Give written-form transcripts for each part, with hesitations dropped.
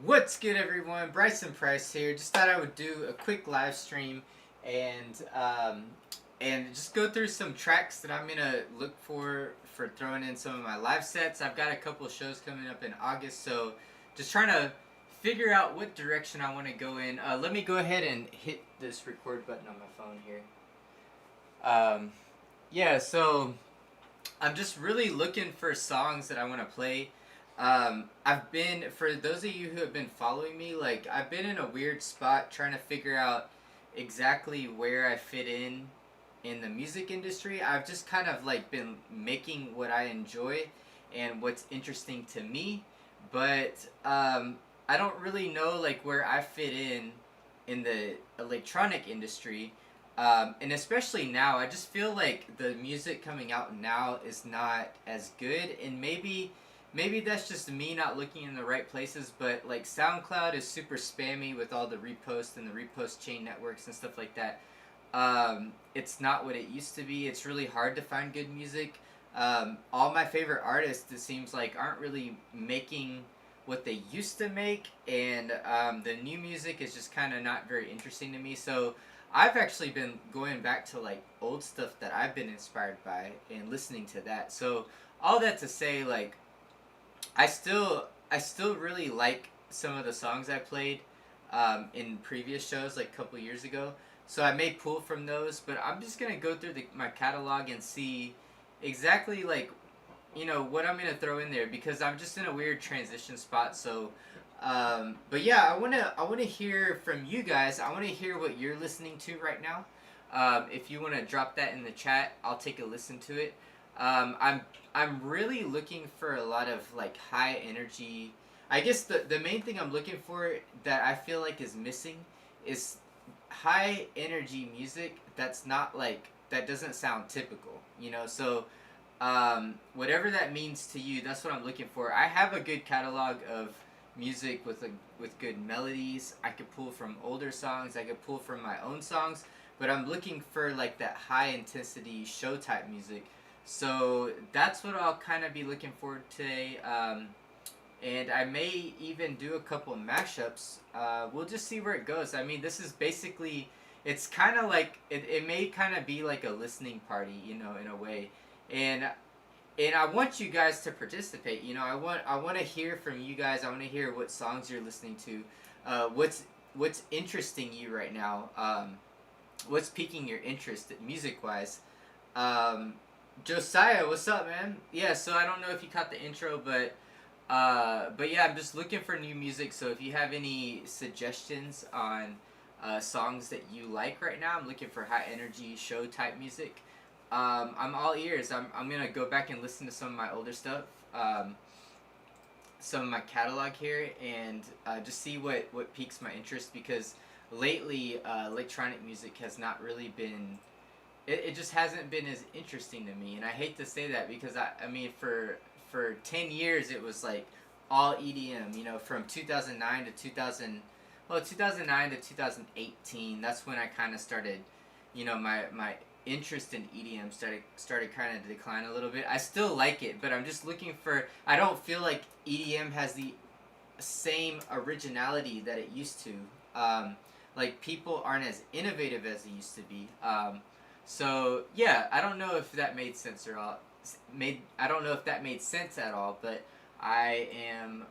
What's good, everyone? Bryson Price here. Just thought I would do a quick live stream and just go through some tracks that I'm gonna look for throwing in some of my live sets. I've got a couple shows coming up in August, so just trying to figure out what direction I want to go in. Let me go ahead and hit this record button on my phone here. Um, yeah, so I'm just really looking for songs that I want to play. I've been, for those of you who have been following me, like, I've been in a weird spot trying to figure out exactly where I fit in the music industry. I've just kind of like been making what I enjoy and what's interesting to me, but I don't really know like where I fit in the electronic industry. And especially now, I just feel like the music coming out now is not as good, and maybe that's just me not looking in the right places. But like SoundCloud is super spammy with all the reposts and the repost chain networks and stuff like that. It's not what it used to be. It's really hard to find good music. All my favorite artists, it seems like, aren't really making what they used to make, and the new music is just kind of not very interesting to me. So I've actually been going back to like old stuff that I've been inspired by and listening to that. So all that to say, like, I still really like some of the songs I played in previous shows like a couple years ago. So I may pull from those, but I'm just gonna go through my catalog and see exactly like what I'm gonna throw in there because I'm just in a weird transition spot. So, but yeah, I wanna hear from you guys. I wanna hear what you're listening to right now. If you wanna drop that in the chat, I'll take a listen to it. I'm really looking for a lot of like high energy. I guess the main thing I'm looking for that I feel like is missing is high energy music that's not like that doesn't sound typical, so whatever that means to you, that's what I'm looking for. I have a good catalog of music with good melodies. I could pull from older songs, I could pull from my own songs, but I'm looking for like that high intensity show type music. So that's what I'll kind of be looking for today. And I may even do a couple mashups. We'll just see where it goes. I mean, this is basically, it's kind of like, it may kind of be like a listening party, in a way. And I want you guys to participate. I want to hear from you guys. I want to hear what songs you're listening to. What's interesting you right now. What's piquing your interest music wise. Um, Josiah, what's up, man? Yeah, so I don't know if you caught the intro, but yeah, I'm just looking for new music. So if you have any suggestions on songs that you like right now, I'm looking for high energy show type music. I'm all ears. I'm gonna go back and listen to some of my older stuff, some of my catalog here, and just see what piques my interest because lately electronic music has not really been. It just hasn't been as interesting to me, and I hate to say that because I mean for 10 years it was like all EDM. From 2009 to 2009 to 2018. That's when I kind of started. My interest in EDM started kind of to decline a little bit. I still like it, but I'm just looking for. I don't feel like EDM has the same originality that it used to. Like people aren't as innovative as they used to be. So yeah, I don't know if that made sense or all. I don't know if that made sense at all, but I am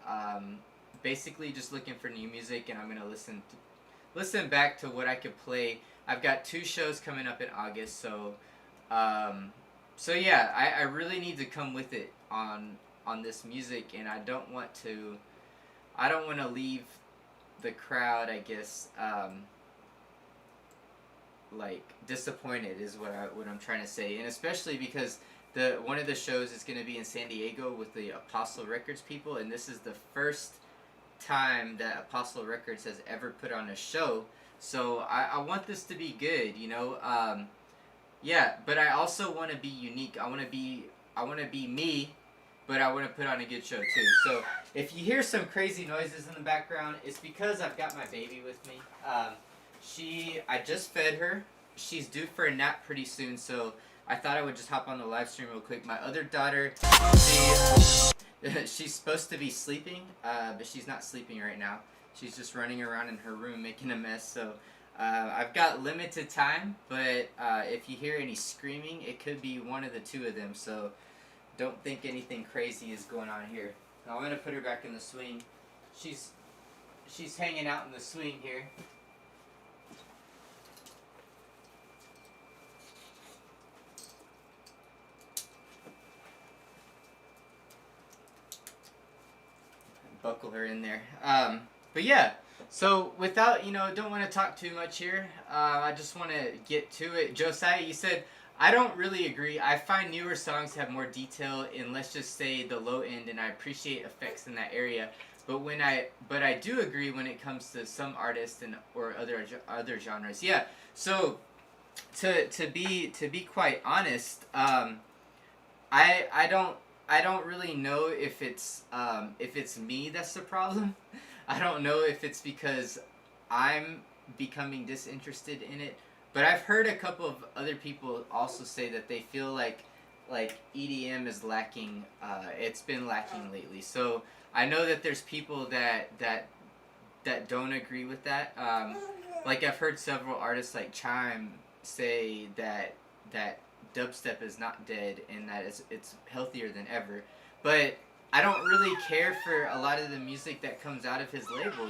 basically just looking for new music, and I'm gonna listen back to what I could play. I've got two shows coming up in August, um, so yeah, I really need to come with it on this music, and I don't want to leave the crowd, I guess, like disappointed is what I'm trying to say, and especially because the one of the shows is going to be in San Diego with the Apostle Records people, and this is the first time that Apostle Records has ever put on a show. So I want this to be good, yeah, but I also want to be unique. I want to be me, but I want to put on a good show too. So if you hear some crazy noises in the background, it's because I've got my baby with me. I just fed her. She's due for a nap pretty soon, so I thought I would just hop on the live stream real quick. My other daughter, she's supposed to be sleeping, but she's not sleeping right now. She's just running around in her room making a mess. So I've got limited time, but if you hear any screaming, it could be one of the two of them. So don't think anything crazy is going on here. Now I'm gonna put her back in the swing. She's hanging out in the swing here. Buckle her in there. But yeah, so without, don't want to talk too much here. I just want to get to it. Josiah, you said, I don't really agree. I find newer songs have more detail in, let's just say, the low end, and I appreciate effects in that area. But I do agree when it comes to some artists or other genres. Yeah. So to be quite honest, I don't really know if it's me that's the problem. I don't know if it's because I'm becoming disinterested in it. But I've heard a couple of other people also say that they feel like EDM is lacking. It's been lacking lately. So I know that there's people that don't agree with that. Like I've heard several artists like Chime say that dubstep is not dead and that it's healthier than ever. But I don't really care for a lot of the music that comes out of his label,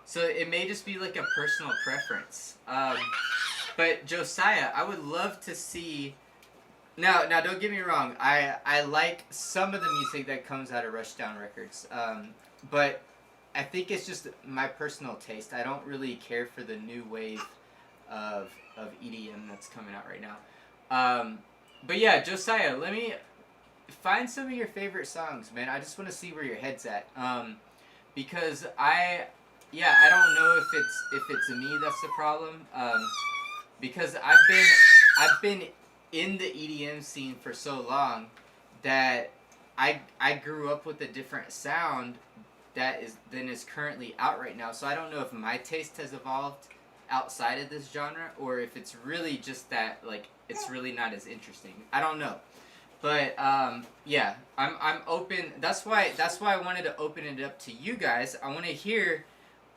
so it may just be like a personal preference. But Josiah, I would love to see. Now don't get me wrong. I like some of the music that comes out of Rushdown Records. But I think it's just my personal taste. I don't really care for the new wave of EDM that's coming out right now. But yeah, Josiah, let me find some of your favorite songs, man. I just want to see where your head's at. Because I don't know if it's me that's the problem. Because I've been in the EDM scene for so long that I grew up with a different sound than is currently out right now. So I don't know if my taste has evolved outside of this genre or if it's really just that it's really not as interesting. I don't know. But yeah, I'm open. That's why I wanted to open it up to you guys. I want to hear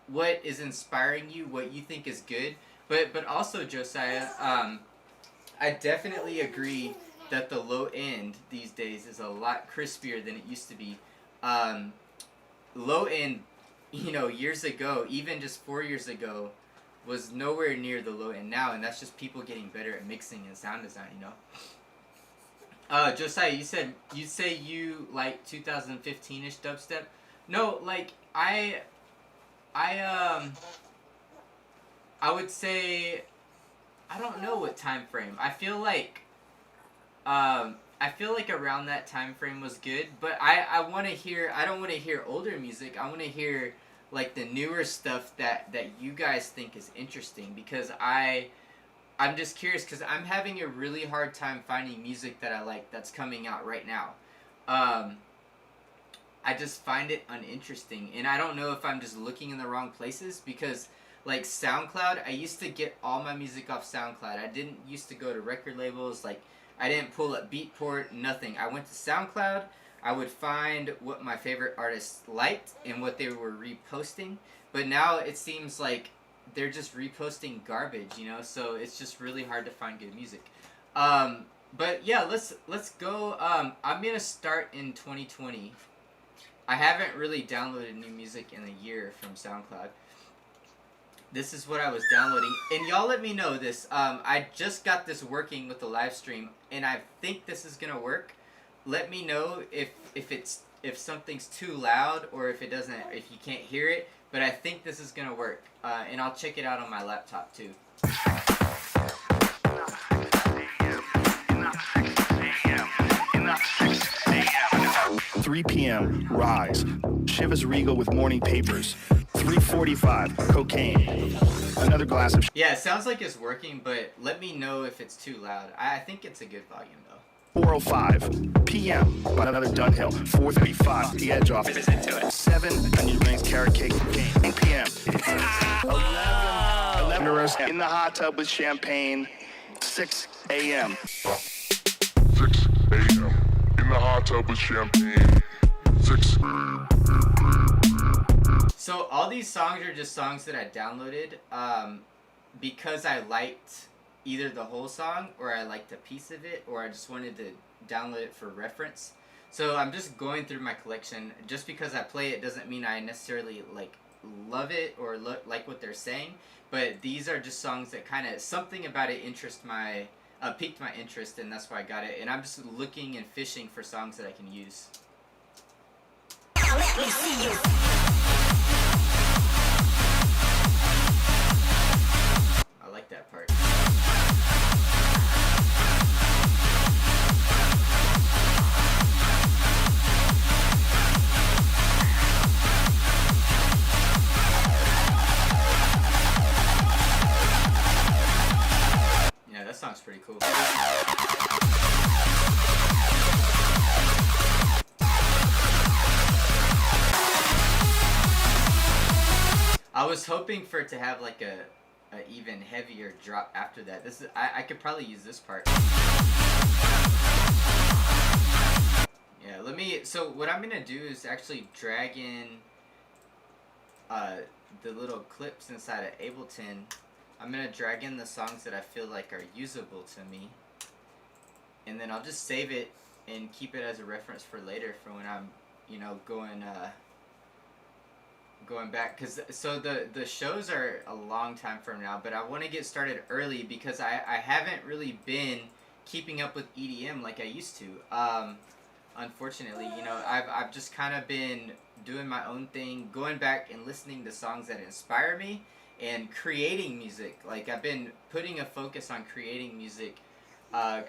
what is inspiring you, what you think is good. But also, Josiah, I definitely agree that the low end these days is a lot crispier than it used to be. Low end, years ago, even just 4 years ago, was nowhere near the low end now, and that's just people getting better at mixing and sound design, Josiah, you say you like 2015-ish dubstep? No, I would say, I don't know what time frame. I feel like around that time frame was good, but I don't want to hear older music. I want to hear the newer stuff that you guys think is interesting, because I'm just curious, because I'm having a really hard time finding music that I like that's coming out right now. I just find it uninteresting, and I don't know if I'm just looking in the wrong places, because SoundCloud, I used to get all my music off SoundCloud. I didn't used to go to record labels. I didn't pull up Beatport, nothing. I went to SoundCloud. I would find what my favorite artists liked and what they were reposting. But now it seems like they're just reposting garbage, so it's just really hard to find good music. But yeah, let's go. I'm gonna start in 2020. I haven't really downloaded new music in a year from SoundCloud. This is what I was downloading, and y'all let me know this. I just got this working with the live stream, and I think this is gonna work. Let me know if something's too loud or if you can't hear it. But I think this is gonna work, and I'll check it out on my laptop too. 3 p.m. Rise. Chivas Regal with morning papers. 3:45. Cocaine. Another glass of. Yeah, it sounds like it's working, but let me know if it's too loud. I think it's a good volume though. 4:05 p.m. About another Dunhill. 4:35. The Edge Office. 7. Onion rings, carrot cake, cocaine. 8 p.m. 11 in the hot tub with champagne. 6 a.m. 6 a.m. In the hot tub with champagne. 6 a.m. So all these songs are just songs that I downloaded because I liked either the whole song or I liked a piece of it or I just wanted to download it for reference. So I'm just going through my collection. Just because I play it doesn't mean I necessarily like love it or like what they're saying. But these are just songs that kind of something about it piqued my interest, and that's why I got it. And I'm just looking and fishing for songs that I can use. Let me see you. I like that part. Yeah, that song's pretty cool. I was hoping for it to have like a even heavier drop after that. This is I could probably use this part. Yeah, so what I'm gonna do is actually drag in the little clips inside of Ableton. I'm gonna drag in the songs that I feel like are usable to me, and then I'll just save it and keep it as a reference for later for when I'm, going back, because so the shows are a long time from now, but I want to get started early because I haven't really been keeping up with EDM like I used to. Unfortunately, I've just kind of been doing my own thing, going back and listening to songs that inspire me and creating music. Like I've been putting a focus on creating music,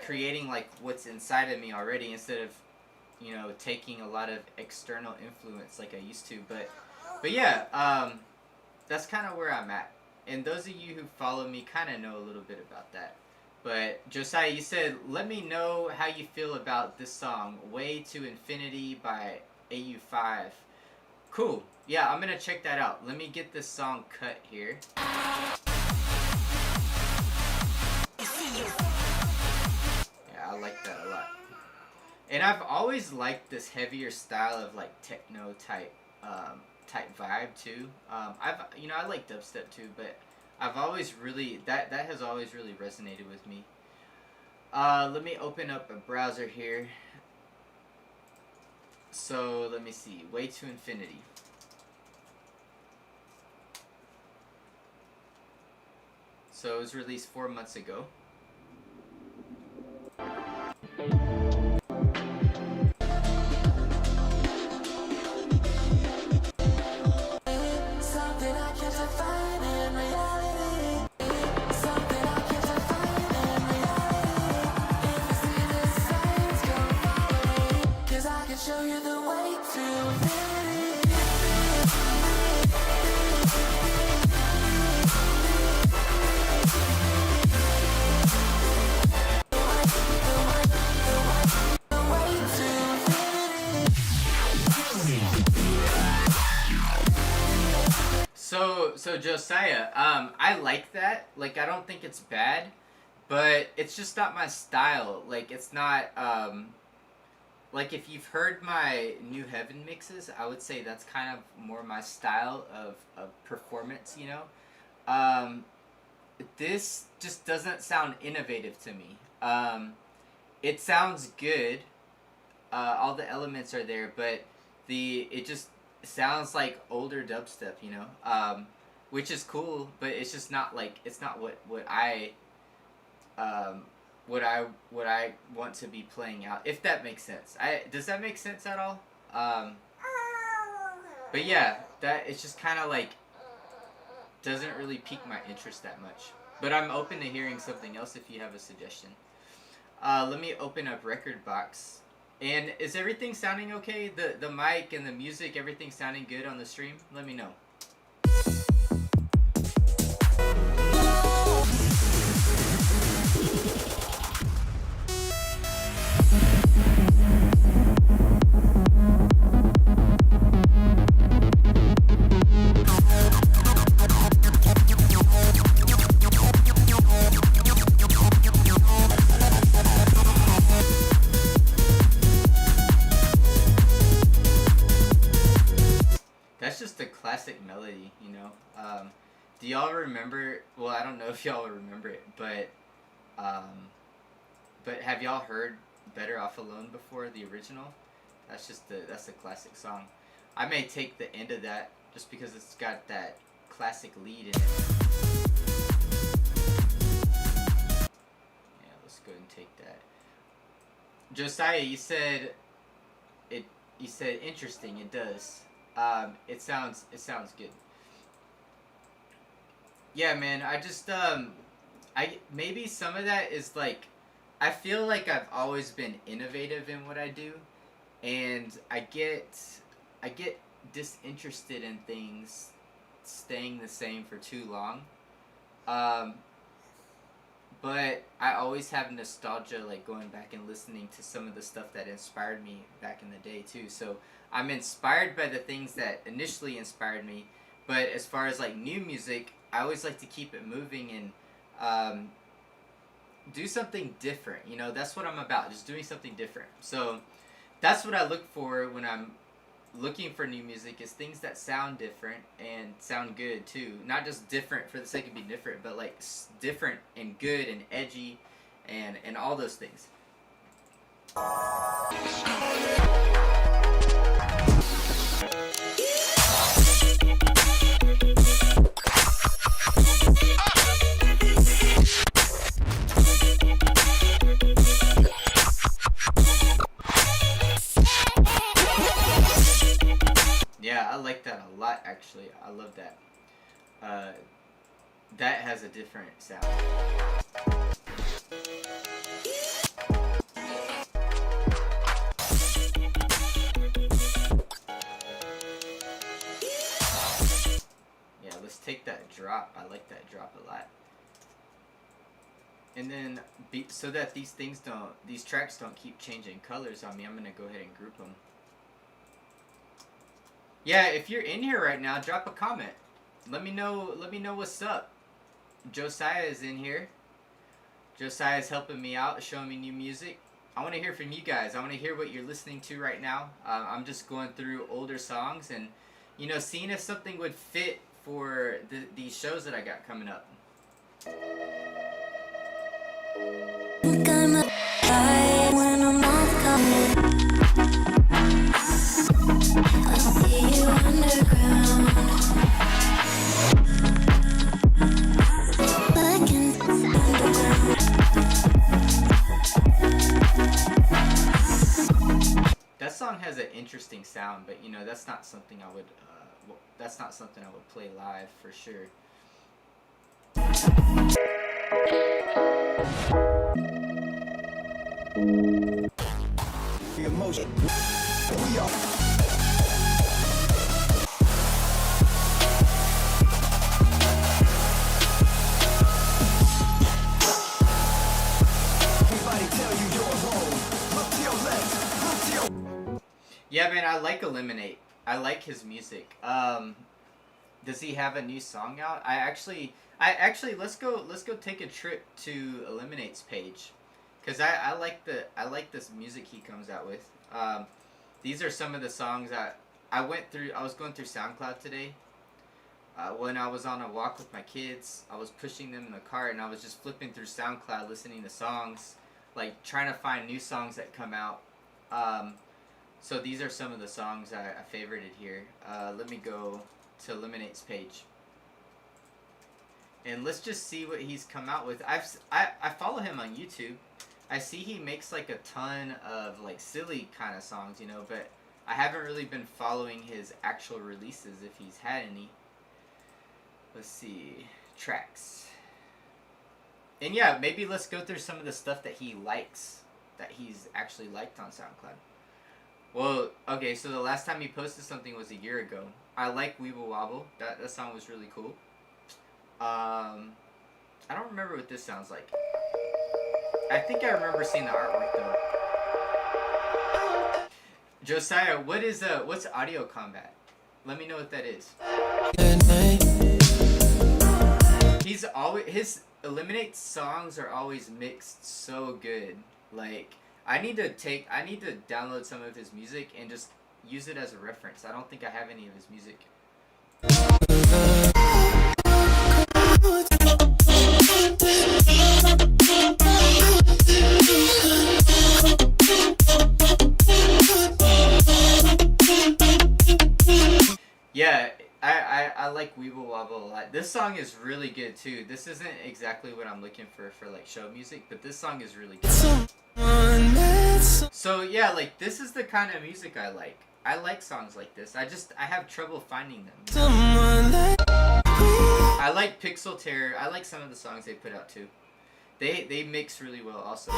creating like what's inside of me already instead of taking a lot of external influence like I used to. But yeah, that's kind of where I'm at. And those of you who follow me kind of know a little bit about that. But Josiah, you said, let me know how you feel about this song, Way to Infinity by AU5. Cool. Yeah, I'm going to check that out. Let me get this song cut here. Yeah, I like that a lot. And I've always liked this heavier style of like techno type vibe too. I like dubstep too, but I've always really that has always really resonated with me. Let me open up a browser here. So let me see, Way to Infinity. So it was released 4 months ago. Show you the way to infinity. So Josiah, I like that. Like, I don't think it's bad, but it's just not my style. Like, it's not, like, if you've heard my New Heaven mixes, I would say that's kind of more my style of performance, This just doesn't sound innovative to me. It sounds good. All the elements are there, but it just sounds like older dubstep, which is cool, but it's just not like, it's not what I want to be playing out, if that makes sense. Does that make sense at all? But yeah, that it's just kind of like doesn't really pique my interest that much. But I'm open to hearing something else if you have a suggestion. Let me open up Rekordbox. And is everything sounding okay? The mic and the music, everything sounding good on the stream? Let me know. classic melody, you know. Do y'all remember? Well, I don't know if y'all remember it, but have y'all heard "Better Off Alone" before, the original? That's the classic song. I may take the end of that just because it's got that classic lead in it. Yeah, let's go ahead and take that. Josiah, you said it. You said interesting. It does. It sounds good. Yeah, man. I just I maybe some of that is like, I feel like I've always been innovative in what I do, and I get disinterested in things staying the same for too long. But I always have nostalgia, like going back and listening to some of the stuff that inspired me back in the day too. So I'm inspired by the things that initially inspired me. But as far as like new music, I always like to keep it moving and do something different. You know, that's what I'm about, just doing something different. So that's what I look for when I'm looking for new music, is things that sound different and sound good too. Not just different for the sake of being different, but like different and good and edgy and all those things. Yeah, I like that a lot, actually. I love that. That has a different sound. Yeah, let's take that drop. I like that drop a lot. And then, so that these tracks don't keep changing colors on me, I'm gonna go ahead and group them. Yeah, if you're in here right now, drop a comment. Let me know what's up. Josiah is in here. Josiah is helping me out, showing me new music. I want to hear from you guys. I want to hear what you're listening to right now. I'm just going through older songs and, you know, seeing if something would fit for these shows that I got coming up. Think I'm alive when I'm not coming. I see you underground. Back in underground. That song has an interesting sound, but you know, that's not something I would play live for sure. The emotion. We are. Yeah, man, I like Eliminate. I like his music. Does he have a new song out? I actually let's go take a trip to Eliminate's page, cause I like this music he comes out with. These are some of the songs that I was going through SoundCloud today. When I was on a walk with my kids, I was pushing them in the car and I was just flipping through SoundCloud, listening to songs, like trying to find new songs that come out. So these are some of the songs I favorited here. Let me go to Eliminate's page. And let's just see what he's come out with. I follow him on YouTube. I see he makes like a ton of like silly kind of songs, you know, but I haven't really been following his actual releases if he's had any. Let's see. Tracks. And yeah, maybe let's go through some of the stuff that he likes, that he's actually liked on SoundCloud. Well, okay, so the last time he posted something was a year ago. I like Weeble Wobble. That song was really cool. I don't remember what this sounds like. I think I remember seeing the artwork though. Josiah, what's Audio Combat? Let me know what that is. His Eliminate songs are always mixed so good. Like, I need to download some of his music and just use it as a reference. I don't think I have any of his music. Yeah, I like Weeble Wobble a lot. This song is really good too. This isn't exactly what I'm looking for like show music, but this song is really good. So yeah, like this is the kind of music I like. I like songs like this. I have trouble finding them. I like Pixel Terror. I like some of the songs they put out too. They mix really well also.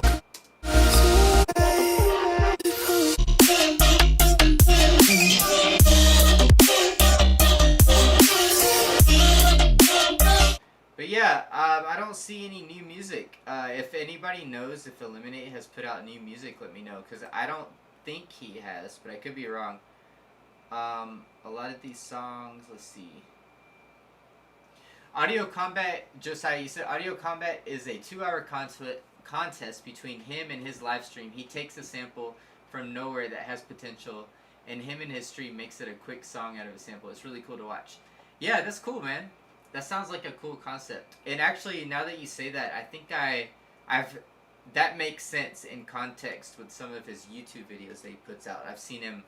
But yeah, I don't see any new music. If anybody knows if Eliminate has put out new music, let me know, because I don't think he has, but I could be wrong. A lot of these songs, let's see. Audio Combat, Josiah, you said Audio Combat is a 2-hour contest between him and his live stream. He takes a sample from nowhere that has potential, and him and his stream makes it a quick song out of a sample. It's really cool to watch. Yeah, that's cool, man. That sounds like a cool concept. And actually, now that you say that, I think that makes sense in context with some of his YouTube videos that he puts out. I've seen him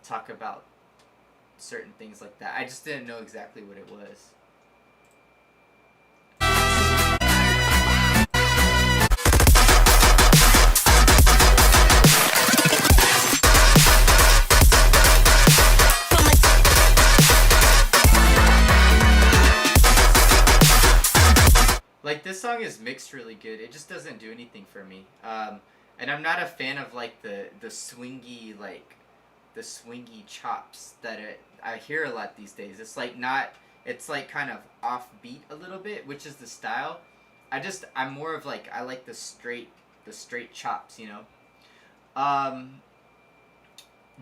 talk about certain things like that. I just didn't know exactly what it was. Like, this song is mixed really good. It just doesn't do anything for me. And I'm not a fan of like the swingy chops that I hear a lot these days. It's like kind of offbeat a little bit, which is the style. I'm more of like, I like the straight chops, you know.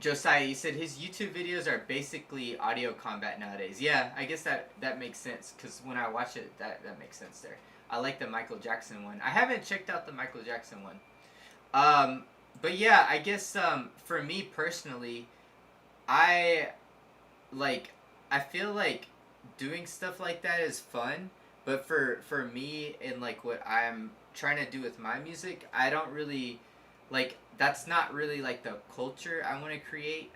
Josiah, you said his YouTube videos are basically Audio Combat nowadays. Yeah, I guess that makes sense, because when I watch it, that makes sense there. I like the Michael Jackson one. I haven't checked out the Michael Jackson one. But yeah, I guess for me personally, I feel like doing stuff like that is fun, but for me and like what I'm trying to do with my music, I don't really like, that's not really like the culture I want to create,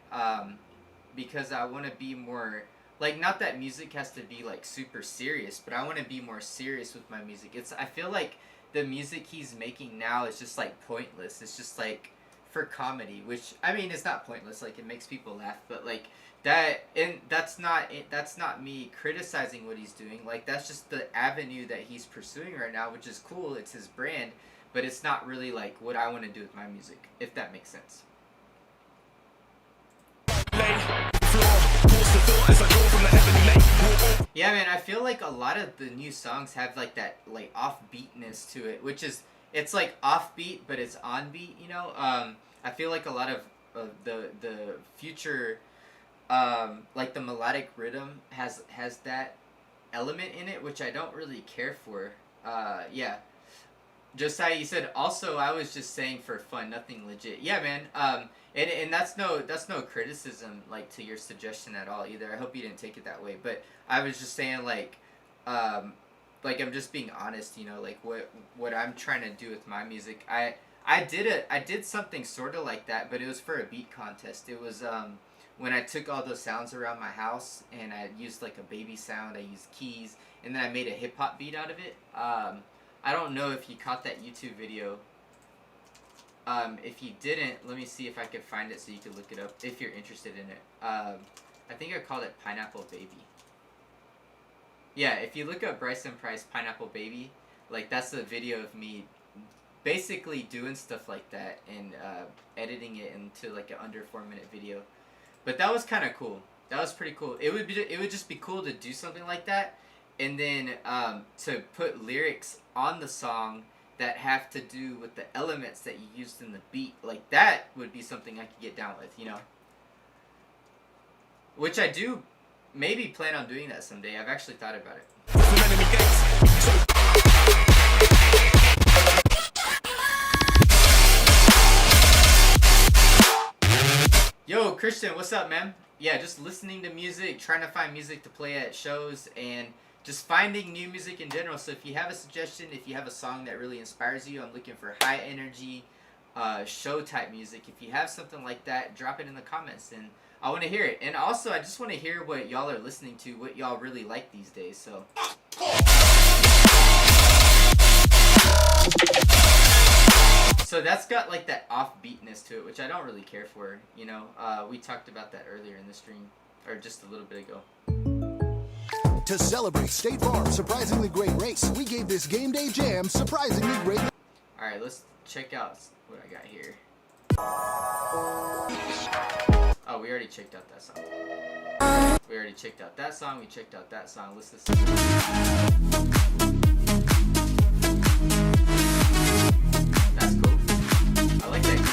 because I want to be more like, not that music has to be like super serious, but I want to be more serious with my music. I feel like the music he's making now is just like pointless. It's just like for comedy, which, I mean, it's not pointless, like it makes people laugh, but like that's not me criticizing what he's doing. Like, that's just the avenue that he's pursuing right now, which is cool. It's his brand, but it's not really like what I want to do with my music, if that makes sense. Yeah, man, I feel like a lot of the new songs have like that like offbeatness to it, which is, it's like offbeat but it's on beat, you know. I feel like a lot of the future, like the melodic rhythm has that element in it, which I don't really care for. Yeah. Josiah, you said also, I was just saying for fun, nothing legit. Yeah, man. And that's no criticism like to your suggestion at all either. I hope you didn't take it that way. But I was just saying like I'm just being honest, you know, like what I'm trying to do with my music. I did something sort of like that, but it was for a beat contest. It was when I took all those sounds around my house and I used like a baby sound. I used keys, and then I made a hip hop beat out of it. I don't know if you caught that YouTube video. If you didn't, let me see if I could find it so you could look it up if you're interested in it. I think I called it Pineapple Baby. Yeah, if you look up Bryson Price Pineapple Baby, like that's a video of me basically doing stuff like that and editing it into like an under 4-minute video. But that was kind of cool. That was pretty cool. It would just be cool to do something like that, and then to put lyrics on the song that have to do with the elements that you used in the beat. Like, that would be something I could get down with, you know? Which I do maybe plan on doing that someday. I've actually thought about it. Yo, Yo, Christian, what's up, man? Yeah, just listening to music, trying to find music to play at shows, and just finding new music in general. So if you have a suggestion, if you have a song that really inspires you, I'm looking for high energy, show type music. If you have something like that, drop it in the comments, and I want to hear it. And also, I just want to hear what y'all are listening to, what y'all really like these days. So. So that's got like that offbeatness to it, which I don't really care for. You know, we talked about that earlier in the stream, or just a little bit ago. To celebrate State Farm's surprisingly great race, we gave this game day jam surprisingly great. All right, let's check out what I got here. Oh, we already checked out that song. We already checked out that song. We checked out that song. Let's listen. That's cool. I like that group.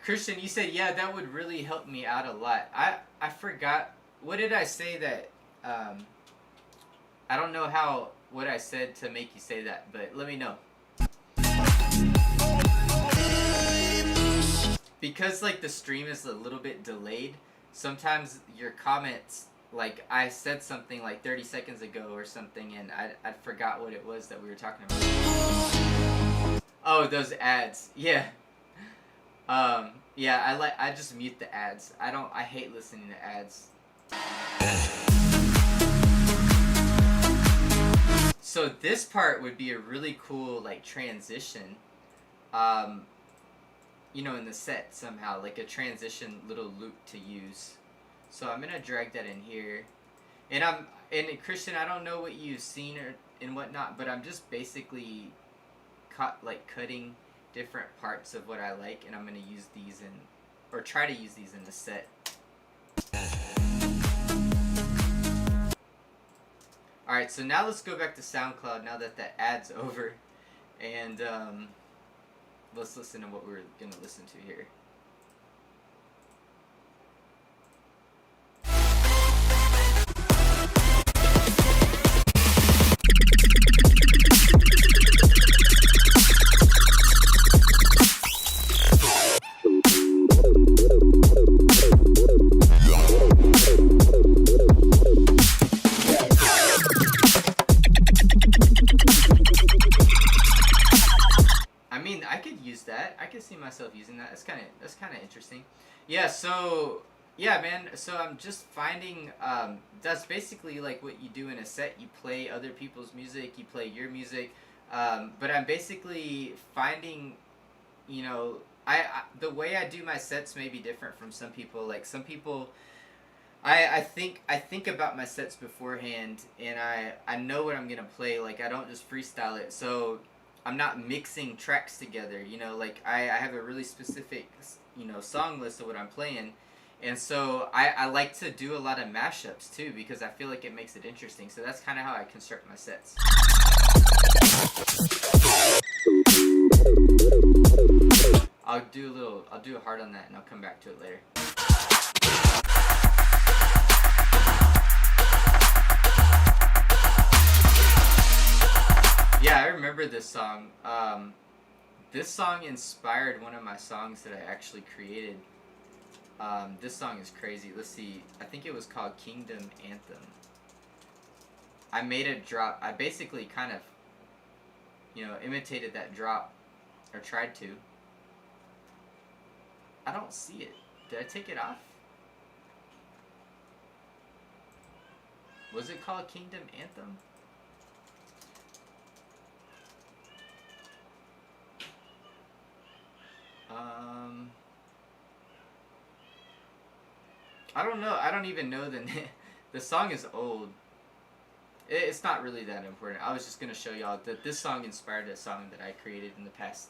Christian, you said, yeah, that would really help me out a lot. I forgot. What did I say that, I don't know what I said to make you say that, but let me know. Because, like, the stream is a little bit delayed, sometimes your comments, like, I said something, like, 30 seconds ago or something, and I forgot what it was that we were talking about. Oh, those ads. Yeah. Yeah, I just mute the ads. I hate listening to ads. So this part would be a really cool, like, transition, you know, in the set somehow, like a transition little loop to use. So I'm gonna drag that in here, and Christian, I don't know what you've seen or and whatnot, but I'm just basically cutting different parts of what I like, and I'm gonna use these or try to use these in the set. Alright, so now let's go back to SoundCloud now that the ad's over, and let's listen to what we're gonna listen to here. I could see myself using that. That's kind of interesting. Yeah, so yeah, man, so I'm just finding that's basically like what you do in a set. You play other people's music, you play your music, but I'm basically finding, you know, the way I do my sets may be different from some people. Like some people, I think about my sets beforehand, and I know what I'm gonna play. Like I don't just freestyle it. So I'm not mixing tracks together, you know, like I have a really specific, you know, song list of what I'm playing, and so I like to do a lot of mashups too, because I feel like it makes it interesting. So that's kind of how I construct my sets. I'll do a hard on that, and I'll come back to it later. Yeah, I remember this song. This song inspired one of my songs that I actually created. This song is crazy. Let's see. I think it was called Kingdom Anthem. I made a drop. I basically kind of, you know, imitated that drop, or tried to. I don't see it. Did I take it off? Was it called Kingdom Anthem? I don't know. I don't even know the song is old. It's not really that important. I was just gonna show y'all that this song inspired a song that I created in the past.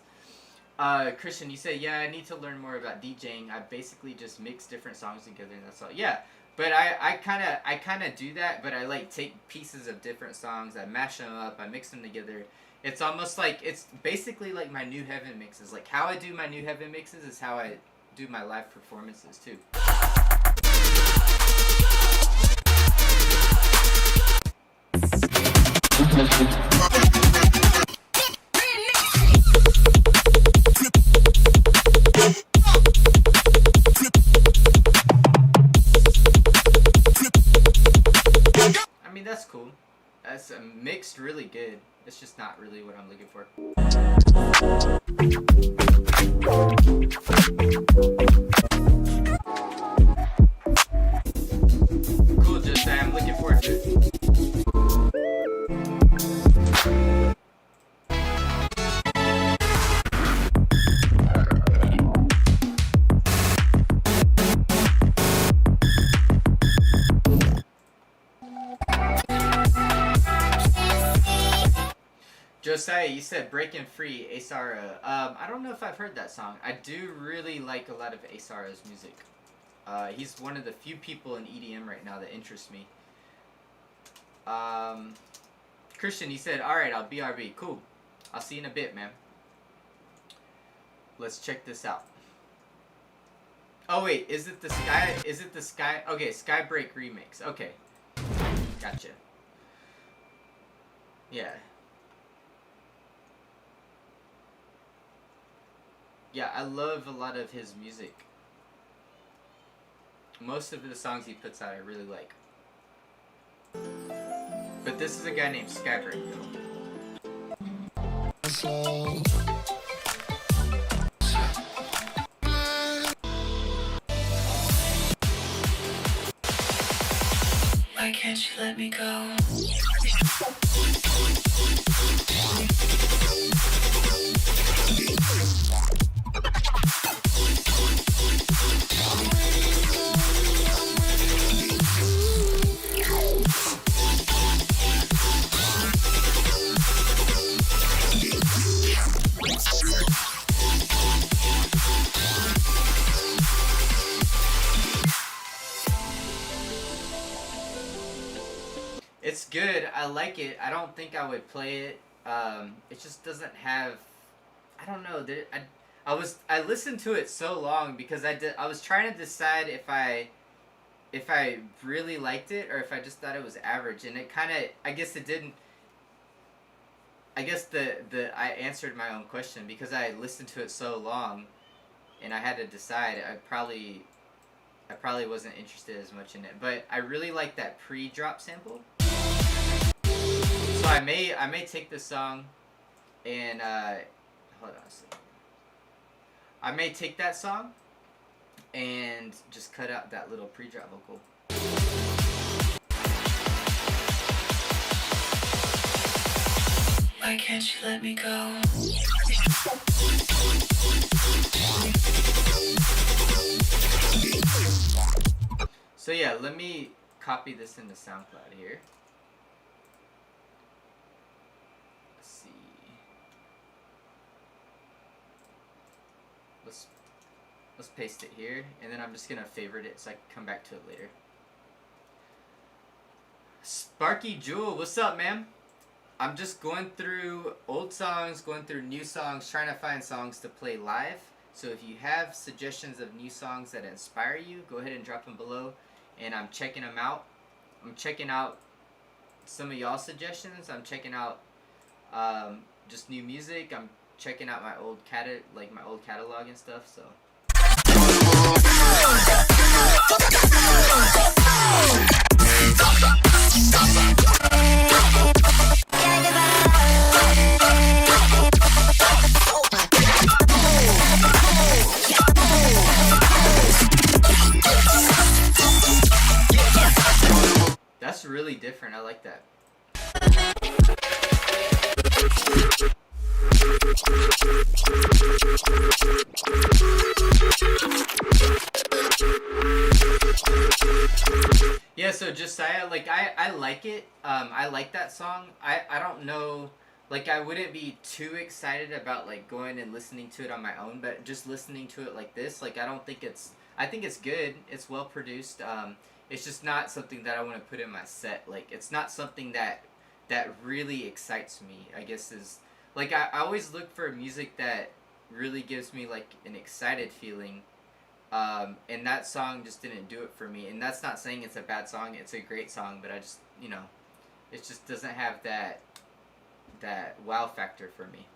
Christian, you say, yeah, I need to learn more about DJing. I basically just mix different songs together, and that's all. Yeah, but I kind of do that, but I like take pieces of different songs, I mash them up, I mix them together. It's almost like, it's basically like my New Heaven mixes. Like how I do my New Heaven mixes is how I do my live performances too. It's mixed really good. It's just not really what I'm looking for. Cool, Josiah. I'm looking forward to it. Josiah, you said Breaking Free, Asara. I don't know if I've heard that song. I do really like a lot of Asara's music. He's one of the few people in EDM right now that interests me. Christian, he said, alright, I'll BRB. Cool. I'll see you in a bit, man. Let's check this out. Oh wait, is it the Sky? Okay, Skybreak remix. Okay. Gotcha. Yeah. Yeah, I love a lot of his music. Most of the songs he puts out I really like. But this is a guy named Skybreak, Why can't you let me go? It's good. I like it. I don't think I would play it. It just doesn't have. I don't know. I listened to it so long because I was trying to decide if I really liked it or if I just thought it was average, and it kind of. I guess it didn't. I guess I answered my own question because I listened to it so long, and I had to decide. I probably wasn't interested as much in it, but I really like that pre-drop sample. So I may take this song and hold on a second. I may take that song and just cut out that little pre-drop vocal. Why can't you let me go? So yeah, let me copy this into SoundCloud here. Let's see. Let's paste it here, and then I'm just gonna favorite it so I can come back to it later. Sparky Jewel, what's up, man? I'm just going through old songs, going through new songs, trying to find songs to play live. So if you have suggestions of new songs that inspire you, go ahead and drop them below, and I'm checking them out. I'm checking out some of y'all's suggestions. I'm checking out just new music. I'm checking out my old catalog and stuff. So. That's really different. I like that. Yeah, so Josiah, like I like it. I like that song. I don't know, like I wouldn't be too excited about like going and listening to it on my own, but just listening to it like this, like I think it's good. It's well produced. It's just not something that I want to put in my set. Like it's not something that really excites me, I guess is like I always look for music that really gives me like an excited feeling. And that song just didn't do it for me. And that's not saying it's a bad song. It's a great song, but I just, it just doesn't have that wow factor for me.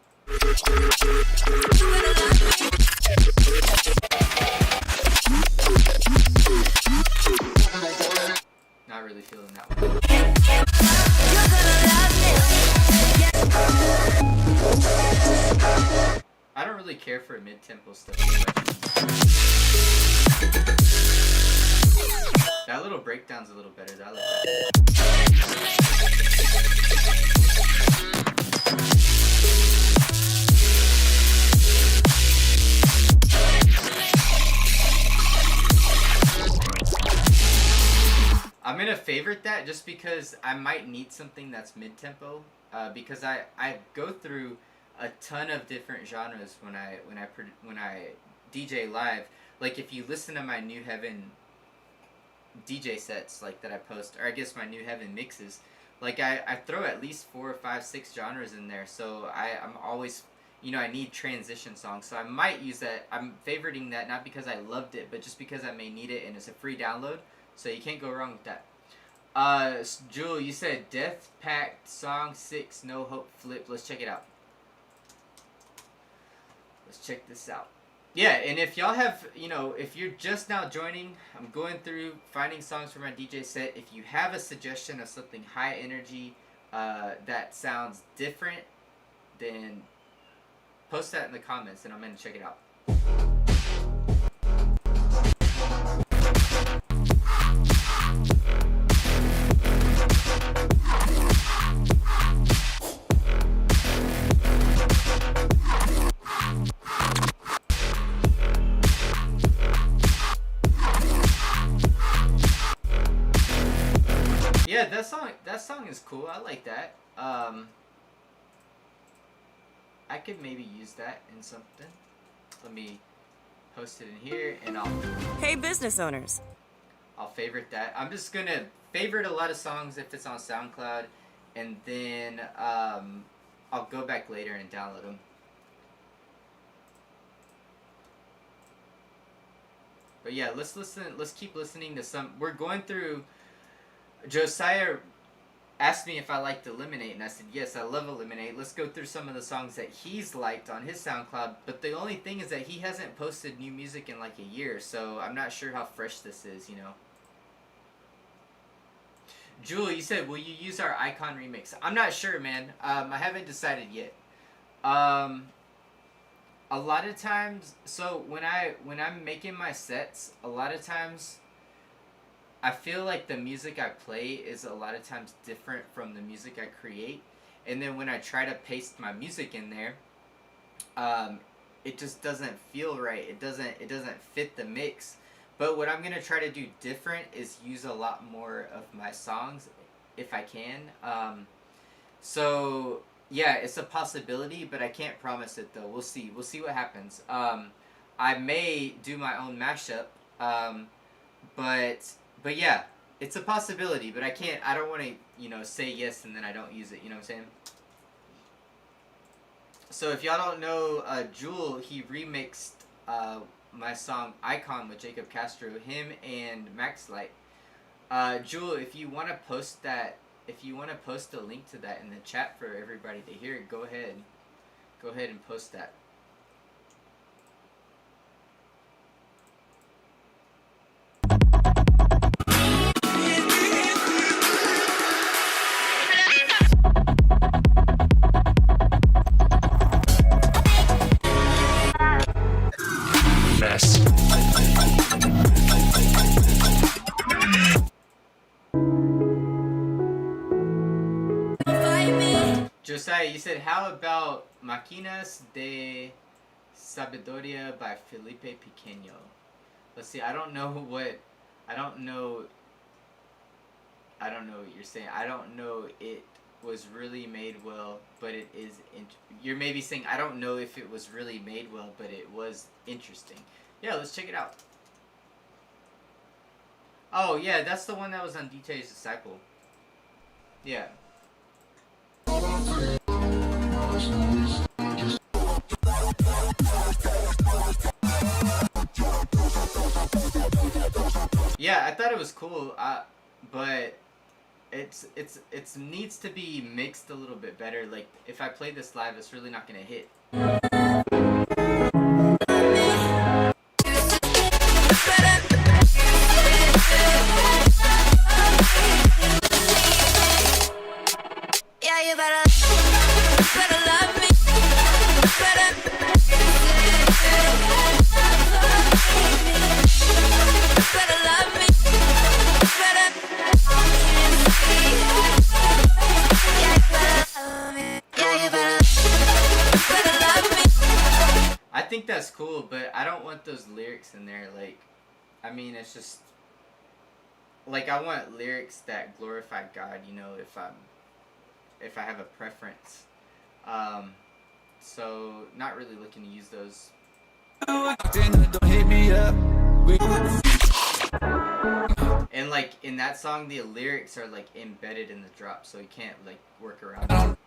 Not really feeling that one. for mid-tempo stuff. That little breakdown's a little better. I like that. I'm gonna favorite that just because I might need something that's mid-tempo, because I go through a ton of different genres when I DJ live. Like if you listen to my New Heaven DJ sets like that I post, or I guess my New Heaven mixes, like I throw at least 4 or 5, 6 genres in there. So I'm always, you know, I need transition songs, so I might use that. I'm favoriting that not because I loved it, but just because I may need it and it's a free download. So you can't go wrong with that. Jewel, you said Death Pact Song 6 No Hope Flip. Let's check it out. Let's check this out. Yeah, and if y'all have, you know, if you're just now joining, I'm going through finding songs for my DJ set. If you have a suggestion of something high energy that sounds different, then post that in the comments and I'm going to check it out. Yeah, that song is cool. I like that. I could maybe use that in something. Let me post it in here and Hey, business owners. I'll favorite that. I'm just gonna favorite a lot of songs if it's on SoundCloud, and then I'll go back later and download them. But yeah, let's listen. Let's keep listening to some. We're going through. Josiah asked me if I liked Eliminate, and I said yes, I love Eliminate. Let's go through some of the songs that he's liked on his SoundCloud. But the only thing is that he hasn't posted new music in like a year, so I'm not sure how fresh this is, you know. Jewel, you said, will you use our Icon remix? I'm not sure, man. I haven't decided yet. A lot of times, so when I'm making my sets, a lot of times I feel like the music I play is a lot of times different from the music I create, and then when I try to paste my music in there, it just doesn't feel right. It doesn't fit the mix. But what I'm gonna try to do different is use a lot more of my songs if I can. So yeah, it's a possibility, but I can't promise it though. We'll see what happens. I may do my own mashup, but yeah, it's a possibility, but I don't want to, you know, say yes and then I don't use it, you know what I'm saying? So if y'all don't know, Jewel, he remixed my song Icon with Jacob Castro, him and Max Light. Jewel, if you want to post that, if you want to post a link to that in the chat for everybody to hear, go ahead and post that. Josiah, you said, how about Máquinas de Sabiduría by Felipe Pequeño? Let's see, I don't know what you're saying. I don't know it was really made well, but it is, you're maybe saying, I don't know if it was really made well, but it was interesting. Yeah, let's check it out. Oh, yeah, that's the one that was on DJ's Disciple. Yeah. Yeah, I thought it was cool, but it needs to be mixed a little bit better. Like, if I play this live, it's really not gonna hit. Yeah, you better love me. Better. cool, but I don't want those lyrics in there. Like, I mean, it's just like I want lyrics that glorify God. You know, if I have a preference. So not really looking to use those. And like in that song, the lyrics are like embedded in the drop, so you can't like work around it.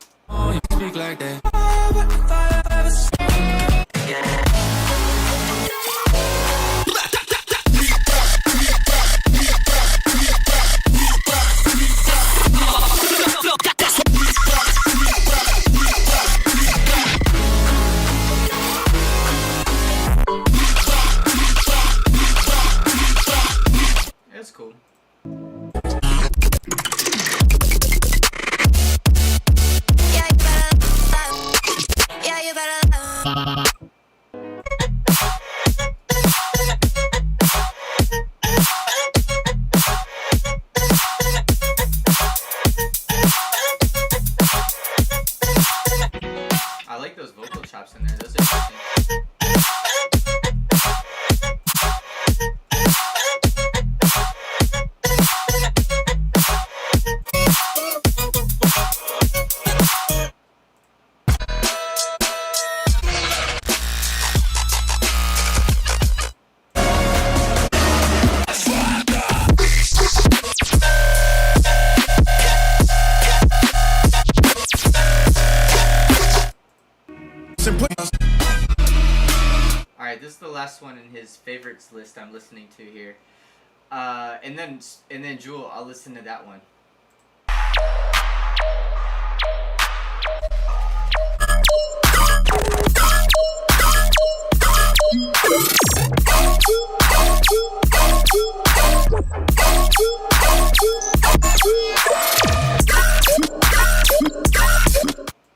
It's cool. Yeah, you better. I like those vocal chops in there. Those are interesting. Alright, this is the last one in his favorites list I'm listening to here. And then Jewel, I'll listen to that one.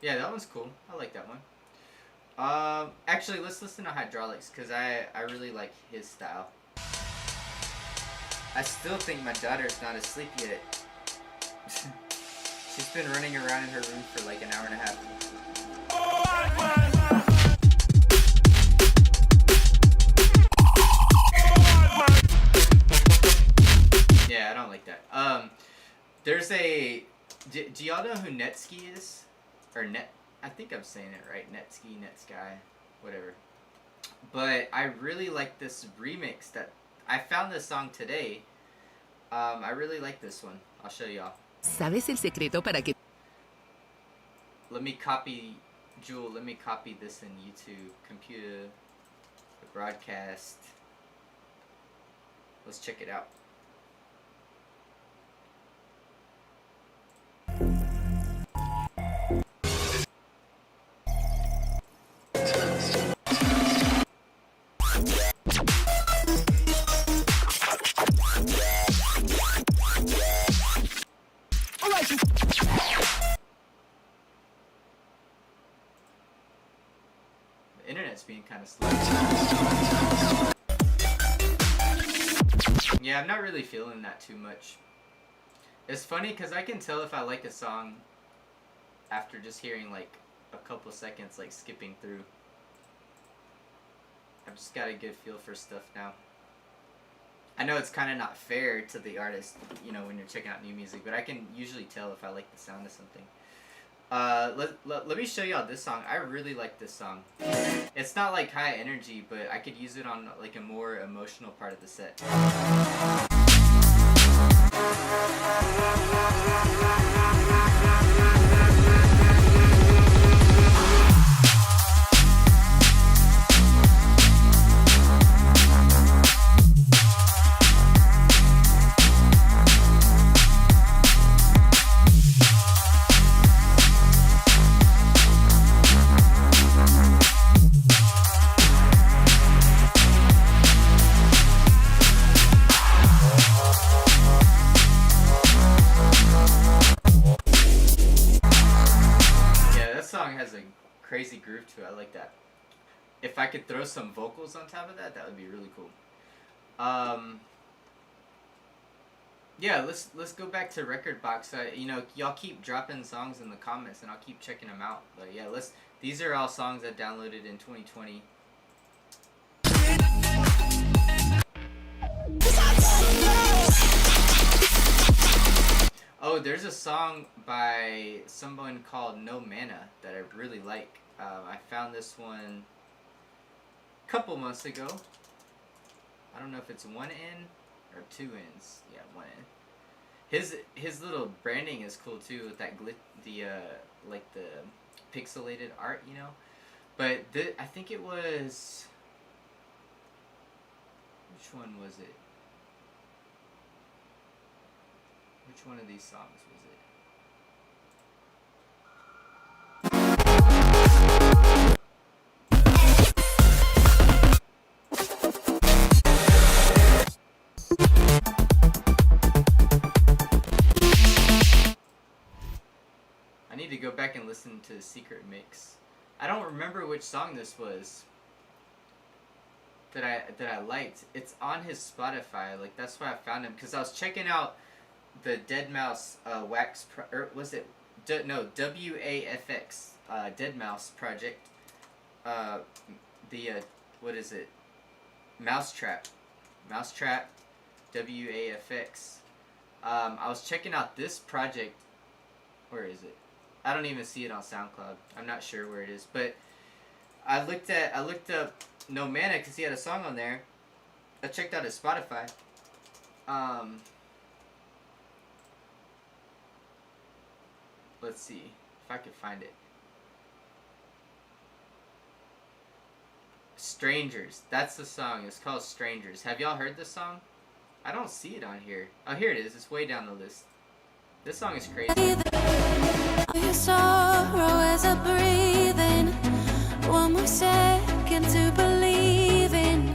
Yeah, that one's cool. I like that one. Actually, let's listen to Hydraulics, because I really like his style. I still think my daughter's not asleep yet. She's been running around in her room for like an hour and a half. Yeah, I don't like that. There's a... Do y'all know who Netsky is? Or I think I'm saying it right. Netsky, Netsky, whatever. But I really like this remix that... I found this song today. I really like this one. I'll show y'all. ¿Sabes el secreto para que... Let me copy... Jewel, let me copy this in YouTube. Computer... Broadcast... Let's check it out. The internet's being kind of slow. Yeah, I'm not really feeling that too much. It's funny because I can tell if I like a song after just hearing like a couple seconds like skipping through. I've just got a good feel for stuff now. I know it's kind of not fair to the artist, you know, when you're checking out new music, but I can usually tell if I like the sound of something. Let me show y'all this song. I really like this song. It's not like high energy, but I could use it on like a more emotional part of the set. Has a crazy groove to it. I like that. If I could throw some vocals on top of that, that would be really cool. Yeah, let's go back to Rekordbox. You know, y'all keep dropping songs in the comments, and I'll keep checking them out. But yeah, these are all songs I downloaded in 2020. there's a song by someone called No Mana that I really like. I found this one a couple months ago. I don't know if it's one N or two N's. Yeah, one N. His little branding is cool too, with that like the pixelated art, you know. But I think it was, which one was it? Which one of these songs was it? I need to go back and listen to the secret mix. I don't remember which song this was that I liked. It's on his Spotify. Like, that's why I found him, because I was checking out the Deadmau5 Wax or was it WAFX Deadmau5 project. What is it? Mousetrap WAFX. I was checking out this project. Where is it? I don't even see it on SoundCloud. I'm not sure where it is, but I looked up No Mana because he had a song on there. I checked out his Spotify. Let's see if I can find it. Strangers. That's the song. It's called Strangers. Have y'all heard this song? I don't see it on here. Oh, here it is. It's way down the list. This song is crazy. Your sorrow is a breathing. One more second to believe in.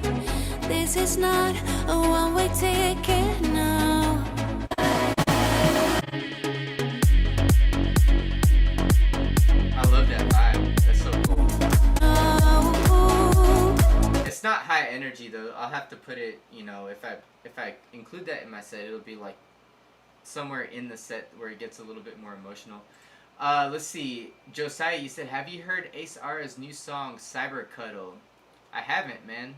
This is not a one-way ticket now. I love that vibe. That's so cool. It's not high energy though. I'll have to put it, you know, if I include that in my set, it'll be like somewhere in the set where it gets a little bit more emotional. Let's see. Josiah, you said, have you heard Ace Ara's new song, Cyber Cuddle? I haven't, man.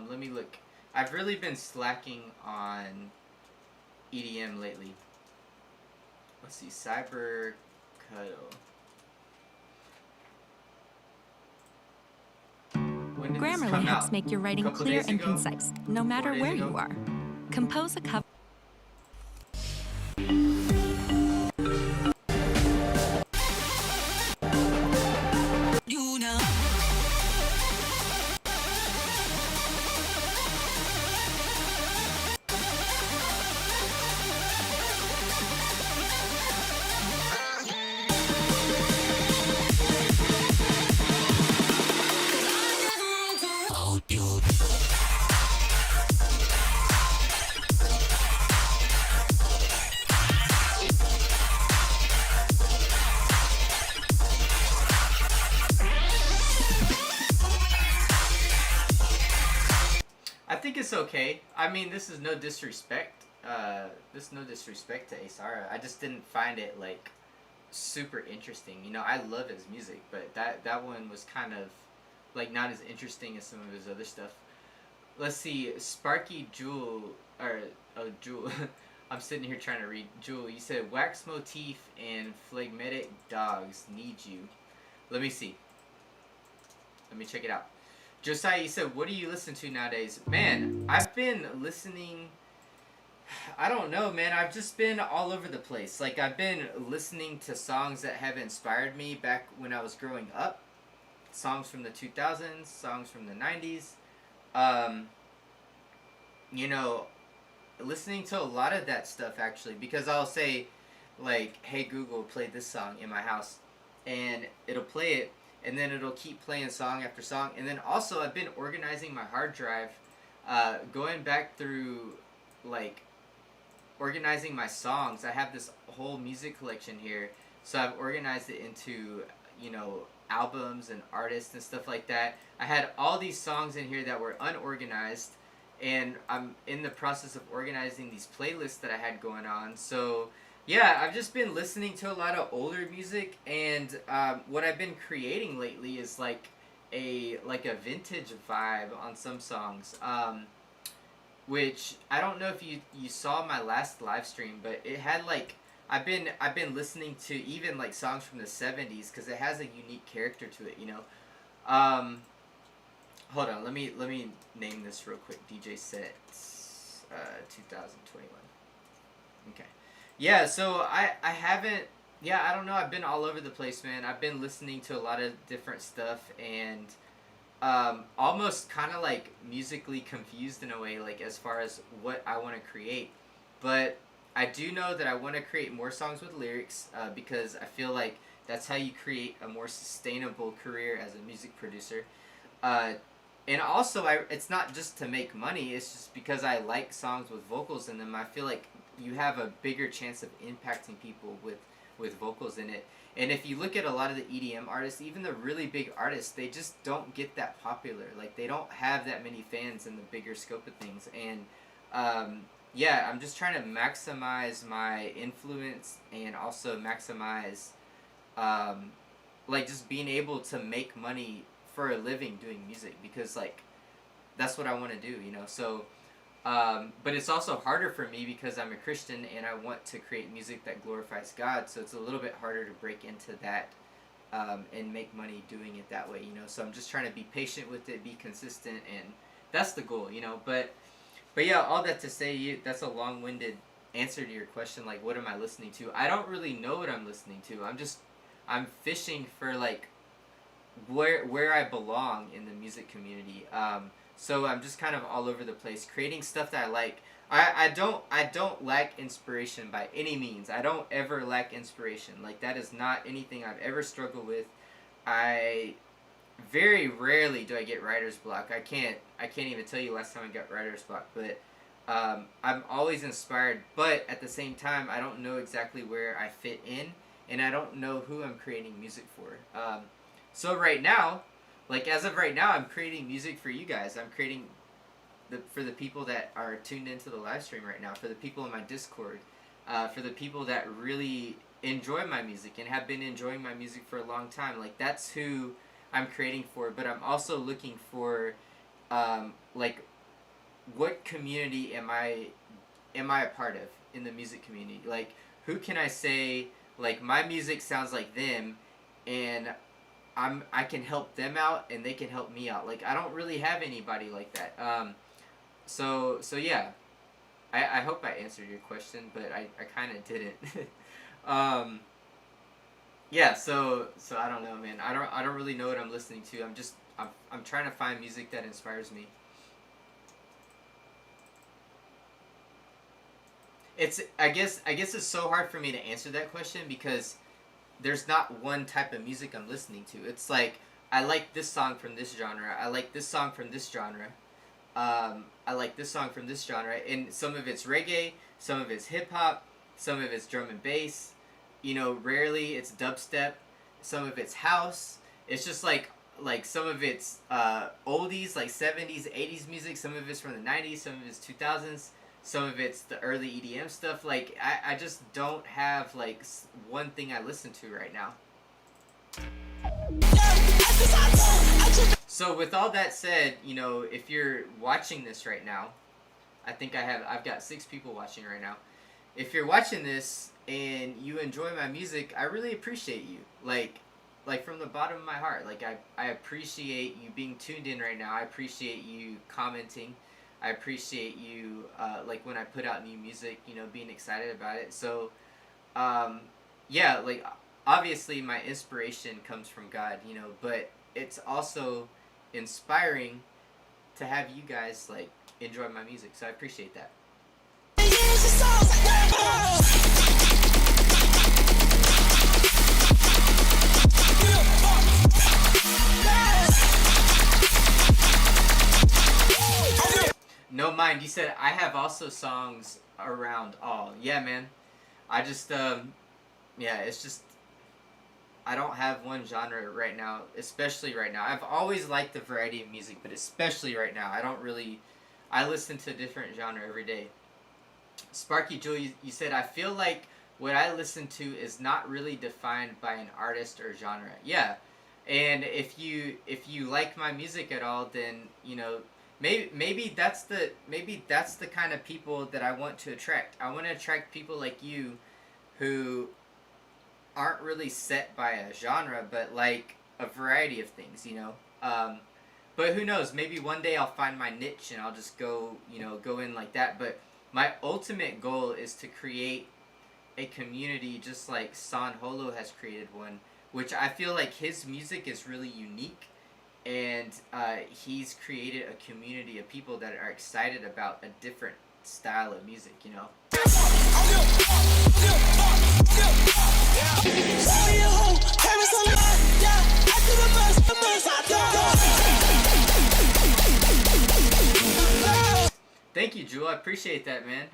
Let me look. I've really been slacking on EDM lately. Let's see. Cyber Cuddle. When did this Grammarly come helps out? make your writing Couple clear days and ago? concise, no matter 4 days where ago? you are. Compose a cover. You know. I think it's okay. I mean, this is no disrespect. This is no disrespect to Ace Ara. I just didn't find it like super interesting. You know, I love his music, but that one was kind of like not as interesting as some of his other stuff. Let's see, Sparky Jewel Jewel. I'm sitting here trying to read. Jewel, you said Wax Motif and Phlegmatic Dogs Need You. Let me see. Let me check it out. Josiah, you said, what do you listen to nowadays? Man, I've been listening, I don't know, man. I've just been all over the place. Like, I've been listening to songs that have inspired me back when I was growing up. Songs from the 2000s, songs from the 90s. You know, listening to a lot of that stuff, actually. Because I'll say, like, hey, Google, play this song in my house. And it'll play it. And then it'll keep playing song after song. And then also, I've been organizing my hard drive, going back through, like, organizing my songs. I have this whole music collection here. So I've organized it into, you know, albums and artists and stuff like that. I had all these songs in here that were unorganized. And I'm in the process of organizing these playlists that I had going on. So yeah, I've just been listening to a lot of older music, and what I've been creating lately is like a vintage vibe on some songs, which I don't know if you saw my last live stream, but it had like I've been listening to even like songs from the 70s because it has a unique character to it, you know. Hold on, let me name this real quick. DJ sets 2021. Okay. Yeah, so I haven't, yeah, I don't know, I've been all over the place, man. I've been listening to a lot of different stuff, and almost kind of like musically confused in a way, like as far as what I want to create. But I do know that I want to create more songs with lyrics, because I feel like that's how you create a more sustainable career as a music producer. And also, it's not just to make money, it's just because I like songs with vocals in them. I feel like you have a bigger chance of impacting people with vocals in it. And if you look at a lot of the EDM artists, even the really big artists, they just don't get that popular. Like, they don't have that many fans in the bigger scope of things. And yeah, I'm just trying to maximize my influence and also maximize like just being able to make money for a living doing music, because like that's what I want to do, you know. So but it's also harder for me because I'm a Christian and I want to create music that glorifies God, so it's a little bit harder to break into that and make money doing it that way, you know. So I'm just trying to be patient with it, be consistent, and that's the goal, you know. But yeah, all that to say, that's a long-winded answer to your question, like what am I listening to? I don't really know what I'm listening to. I'm fishing for like where I belong in the music community. So I'm just kind of all over the place, creating stuff that I like. I don't lack inspiration by any means. I don't ever lack inspiration. Like, that is not anything I've ever struggled with. I very rarely do I get writer's block. I can't even tell you last time I got writer's block, but I'm always inspired. But at the same time, I don't know exactly where I fit in, and I don't know who I'm creating music for. So right now, like as of right now, I'm creating music for you guys. I'm creating for the people that are tuned into the live stream right now, for the people in my Discord, for the people that really enjoy my music and have been enjoying my music for a long time. Like, that's who I'm creating for. But I'm also looking for like, what community am I a part of in the music community? Like, who can I say, like, my music sounds like them, and I can help them out and they can help me out. Like, I don't really have anybody like that. So yeah, I hope I answered your question, but I kind of didn't. Yeah, so I don't know, man. I don't really know what I'm listening to. I'm trying to find music that inspires me. I guess it's so hard for me to answer that question because there's not one type of music I'm listening to. It's like, I like this song from this genre. I like this song from this genre. I like this song from this genre. And some of it's reggae, some of it's hip-hop, some of it's drum and bass. You know, rarely it's dubstep. Some of it's house. It's just like some of it's oldies, like 70s, 80s music. Some of it's from the 90s, some of it's 2000s. Some of it's the early EDM stuff. Like, I just don't have, like, one thing I listen to right now. So with all that said, you know, if you're watching this right now, I've got 6 people watching right now. If you're watching this and you enjoy my music, I really appreciate you. Like from the bottom of my heart. Like, I appreciate you being tuned in right now. I appreciate you commenting. I appreciate you, like, when I put out new music, you know, being excited about it. So, yeah, like, obviously my inspiration comes from God, you know, but it's also inspiring to have you guys, like, enjoy my music. So I appreciate that. No mind, you said I have also songs around all. Yeah, man. I just, yeah, it's just, I don't have one genre right now, especially right now. I've always liked the variety of music, but especially right now, I listen to a different genre every day. Sparky Joe, you said, I feel like what I listen to is not really defined by an artist or genre. Yeah, and if you like my music at all, then, you know, maybe that's the kind of people that I want to attract. I want to attract people like you who aren't really set by a genre, but like a variety of things, you know. But who knows? Maybe one day I'll find my niche and I'll just go, go in like that. But my ultimate goal is to create a community just like San Holo has created one, which I feel like his music is really unique, and he's created a community of people that are excited about a different style of music, you know. Thank you, Jewel. I appreciate that, man.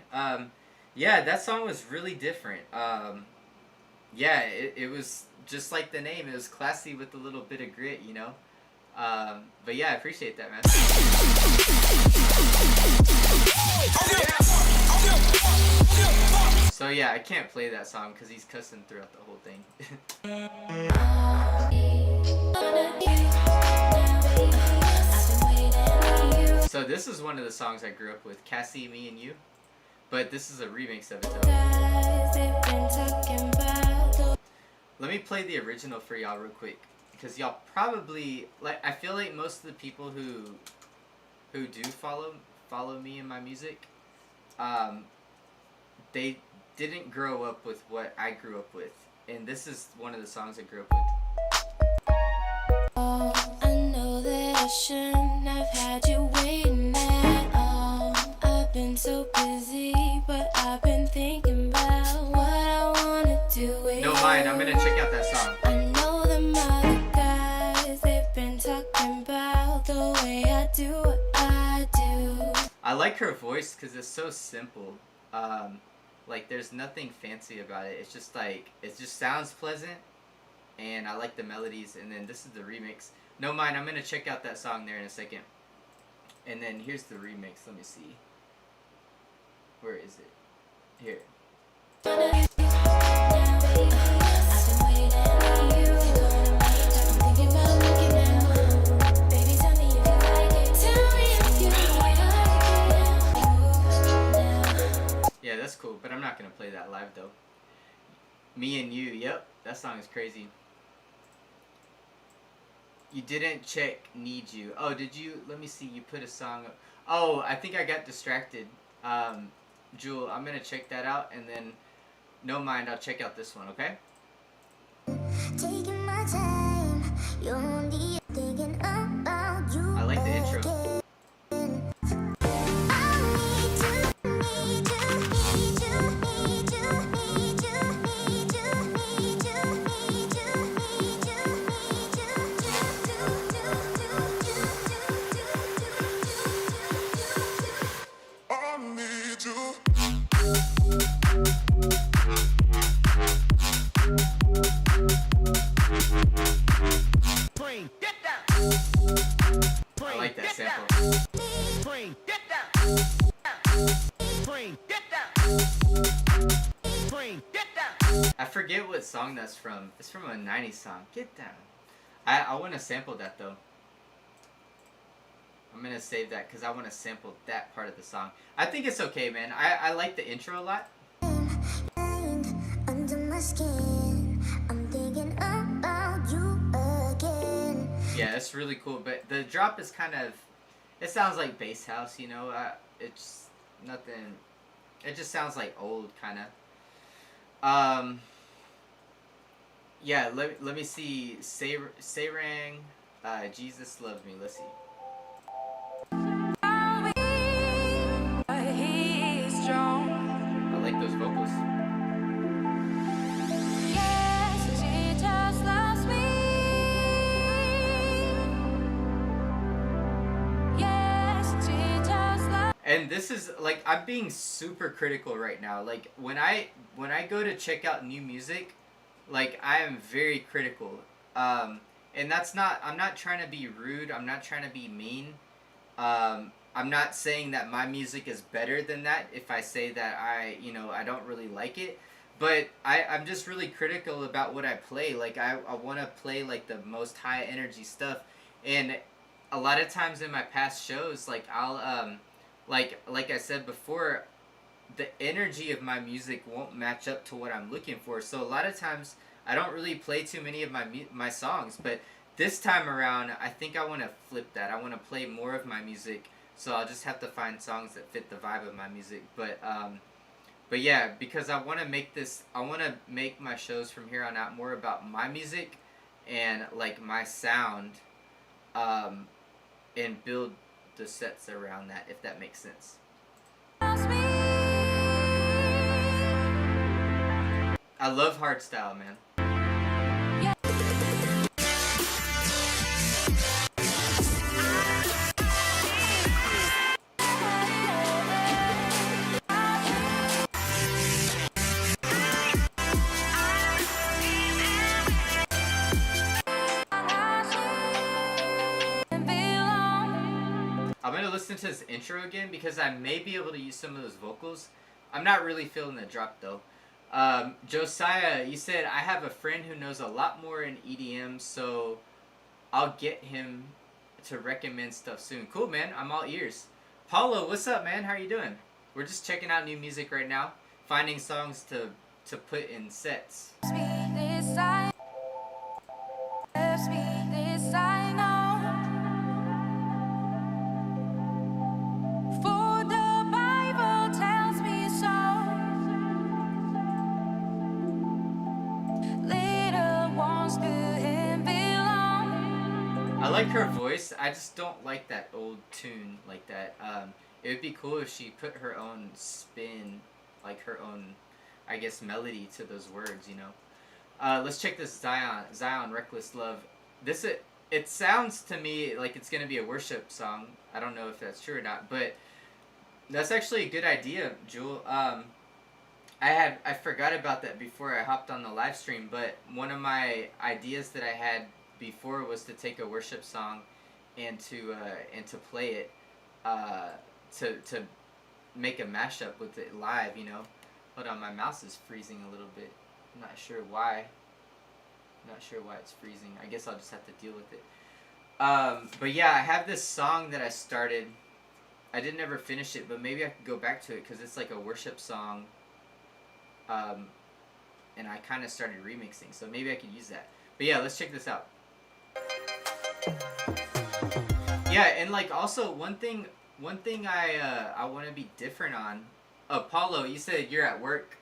Yeah, that song was really different. Yeah, it was just like the name. It was classy with a little bit of grit, you know. But yeah, I appreciate that, man. So yeah, I can't play that song because he's cussing throughout the whole thing. So this is one of the songs I grew up with, Cassie, Me and You. But this is a remix of it though. Let me play the original for y'all real quick, because y'all probably, like, I feel like most of the people who do follow me in my music, they didn't grow up with what I grew up with, and this is one of the songs I grew up with. Oh, I know that I shouldn't have had you waiting at all. I've been so busy, but I've been thinking about what I wanna do with No mind, I'm gonna check out that song. I know them other guys, they've been talking about the way I do what I do. I like her voice because it's so simple. Like, there's nothing fancy about it. It's just like, it just sounds pleasant, and I like the melodies. And then this is the remix. No mind, I'm gonna check out that song there in a second. And then here's the remix. Let me see. Where is it? Here. Yeah, that's cool, but I'm not gonna play that live though. Me and You, yep, that song is crazy. You didn't check Need You. Oh, did you? Let me see, you put a song up. Oh, I think I got distracted. Jewel, I'm gonna check that out, and then, no mind, I'll check out this one, okay? Taking my time, you're only thinking about you. I like the intro. I like that sample. I forget what song that's from. It's from a 90s song. Get down. I want to sample that though. I'm going to save that because I want to sample that part of the song. I think it's okay, man. I like the intro a lot. Under my skin, I'm thinking about you again. Yeah, it's really cool. But the drop is kind of, it sounds like bass house, you know. It's nothing. It just sounds like old, kind of. Yeah, let me see. Sarang, Jesus Loves Me. Let's see. I like those vocals. And this is like, I'm being super critical right now. Like when I go to check out new music, like I am very critical. And that's not, I'm not trying to be rude. I'm not trying to be mean. I'm not saying that my music is better than that if I say that I don't really like it. But I'm just really critical about what I play. Like I want to play like the most high energy stuff. And a lot of times in my past shows, like I'll like I said before, the energy of my music won't match up to what I'm looking for. So a lot of times I don't really play too many of my songs, but this time around I think I want to flip that. I want to play more of my music, so I'll just have to find songs that fit the vibe of my music. But yeah, because I want to make my shows from here on out more about my music and like my sound, and build the sets around that, if that makes sense. I love hardstyle, man. I'm gonna listen to this intro again because I may be able to use some of those vocals. I'm not really feeling the drop though. Josiah, you said, I have a friend who knows a lot more in EDM, so I'll get him to recommend stuff soon. Cool, man. I'm all ears. Paulo, what's up, man? How are you doing? We're just checking out new music right now, finding songs to put in sets. I like her voice. I just don't like that old tune like that. It would be cool if she put her own spin, like her own, I guess, melody to those words, you know. Let's check this Zion Reckless Love. It sounds to me like it's gonna be a worship song. I don't know if that's true or not, but that's actually a good idea, Jewel. I forgot about that before I hopped on the live stream, but one of my ideas that I had before was to take a worship song and to play it, to make a mashup with it live, you know. Hold on, my mouse is freezing a little bit. I'm not sure why. Not sure why it's freezing. I guess I'll just have to deal with it. But yeah, I have this song that I started. I didn't ever finish it, but maybe I could go back to it because it's like a worship song. And I kind of started remixing, so maybe I could use that. But yeah, let's check this out. Yeah, and like also one thing I want to be different on. Paulo, you said you're at work.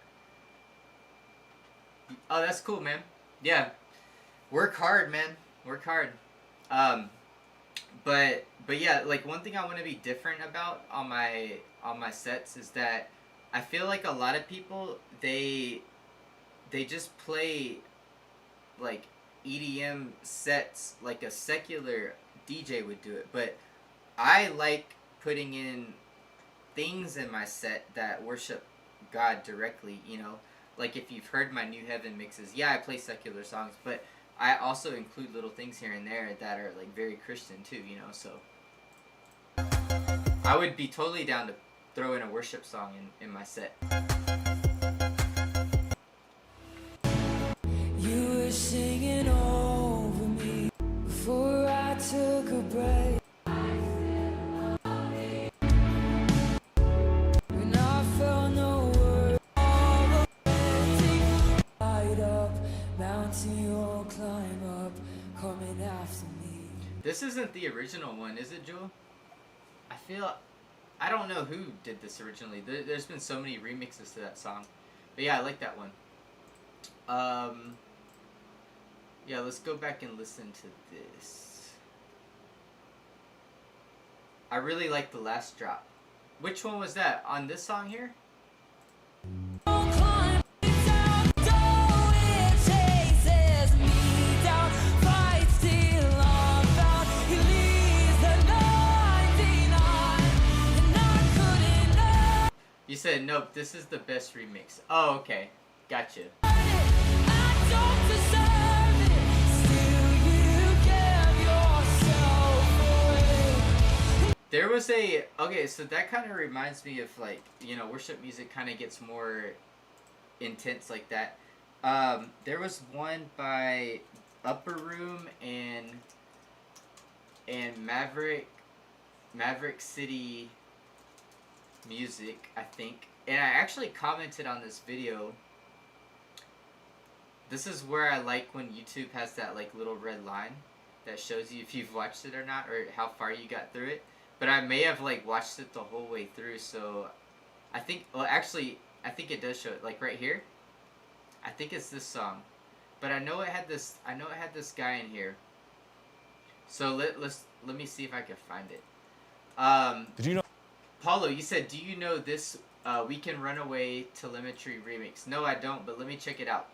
Oh, that's cool, man. Yeah, work hard, man. Work hard. But yeah, like one thing I want to be different about on my sets is that I feel like a lot of people they just play like EDM sets like a secular DJ would do it, but I like putting in things in my set that worship God directly, you know. Like if you've heard my New Heaven mixes, yeah, I play secular songs, but I also include little things here and there that are like very Christian too, you know. So I would be totally down to throw in a worship song in my set. You were singing over me before I took a break. When I felt no word, light up, mountain you'll climb up, coming after me. This isn't the original one, is it, Joel? I don't know who did this originally. There's been so many remixes to that song. But yeah, I like that one. Yeah, let's go back and listen to this. I really like the last drop. Which one was that? On this song here? You said, nope, this is the best remix. Oh, okay. Gotcha. There was a... Okay, so that kind of reminds me of, like, you know, worship music kind of gets more intense like that. There was one by Upper Room and Maverick City Music, I think. and I actually commented on this video. This is where I like when YouTube has that like little red line that shows you if you've watched it or not, or how far you got through it. But I may have like watched it the whole way through, so I think, well actually, I think it does show it, like right here. I think it's this song. But I know it had this guy in here. So let me see if I can find it. Did you know? Paulo, you said, do you know this We Can Run Away Telemetry remix? No, I don't, but let me check it out.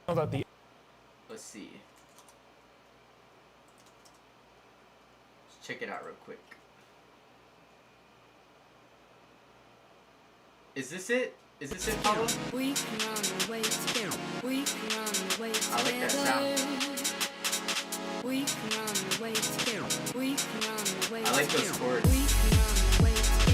About the Let's see. Let's check it out real quick. Is this it? Is this it, Paulo? We can run away together. We can run away together. I like that sound. We can run away together. We can run away I like those together. chords. We can run away together.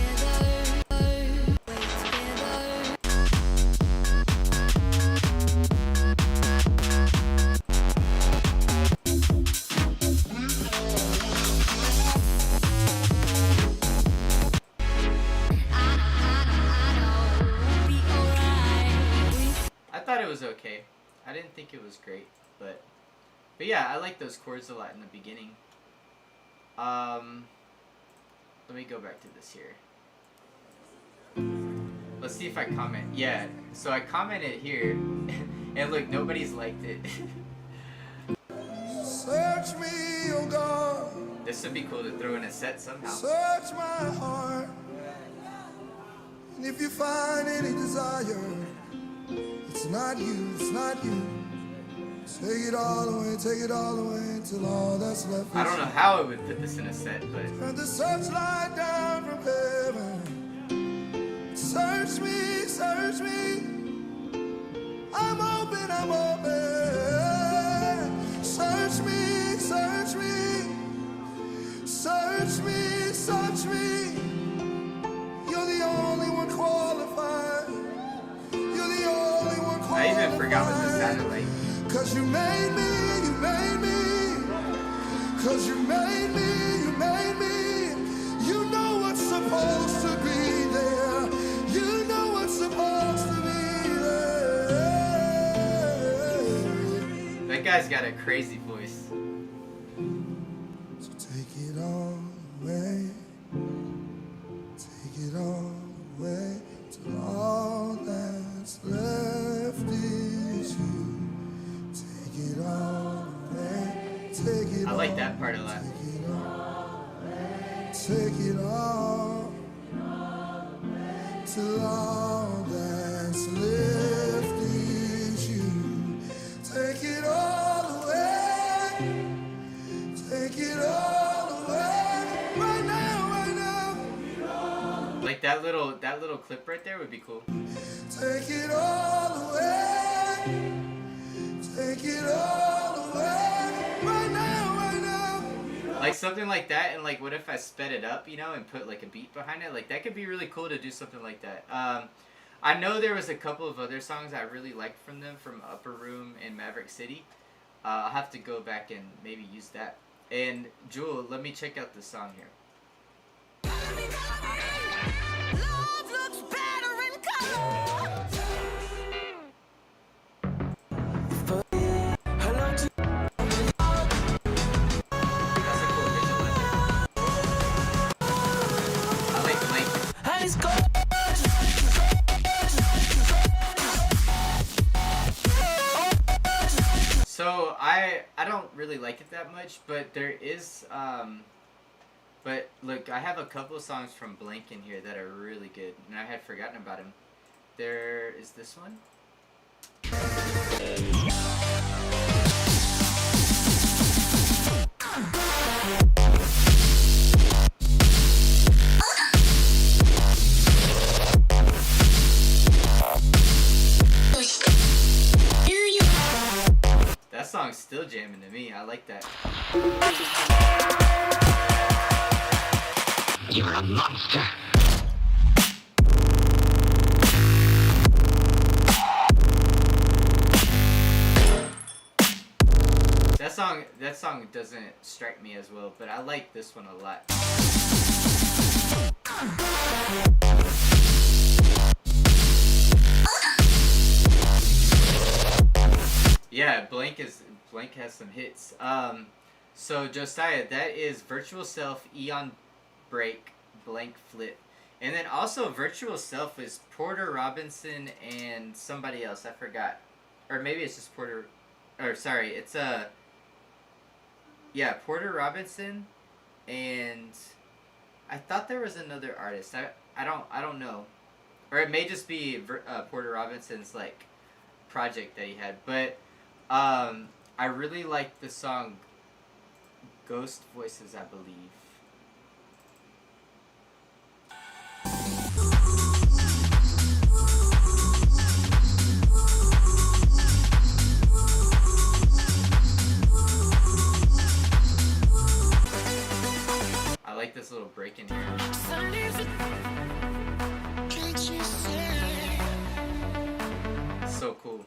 I thought it was okay. I didn't think it was great, but yeah, I like those chords a lot in the beginning. Let me go back to this here. Let's see if I comment. Yeah, so I commented here, and look, nobody's liked it. Search me, oh God. This would be cool to throw in a set somehow. Search my heart. And if you find any desire, it's not you, it's not you. Take it all away till all that's left is I don't know how I would put this in a set, but turn the searchlight down from heaven. Search me, search me. I'm open, I'm open. Search me, search me. Search me, search me. You're the only one qualified. You're the only one qualified. I even forgot what this sounded like. Cause you made me, you made me. Cause you made me, you made me. You know what's supposed to be there. You know what's supposed to be there. That guy's got a crazy voice. So take it all away. Take it all away. Till all that's left is you. Take it all away. Take it I like that part a lot. Take it all. Till all that's left is you. Take it all away. Take it all away. Right now, right now. Like that little clip right there would be cool. Take it all away. Take it all away. Right now, right now. Like something like that, and like what if I sped it up, you know, and put like a beat behind it? Like that could be really cool to do something like that. I know there was a couple of other songs I really liked from them, from Upper Room and Maverick City. I'll have to go back and maybe use that. And Jewel, let me check out this song here. Love looks better in color. That's a cool visualizer. I like Blink. So I don't really like it that much, but there is but look, I have a couple of songs from Blink in here that are really good, and I had forgotten about him. There is this one. That song's still jamming to me. I like that. You're a monster. That song doesn't strike me as well, but I like this one a lot. Yeah, Blank has some hits. So Josiah, that is Virtual Self, Eon Break, Blank Flip. And then also Virtual Self is Porter Robinson and somebody else, I forgot. Or maybe it's just Porter, or sorry, it's yeah, Porter Robinson, and I thought there was another artist. I don't know. Or it may just be Porter Robinson's like project that he had, but I really like the song Ghost Voices, I believe. I like this little break in here. So cool.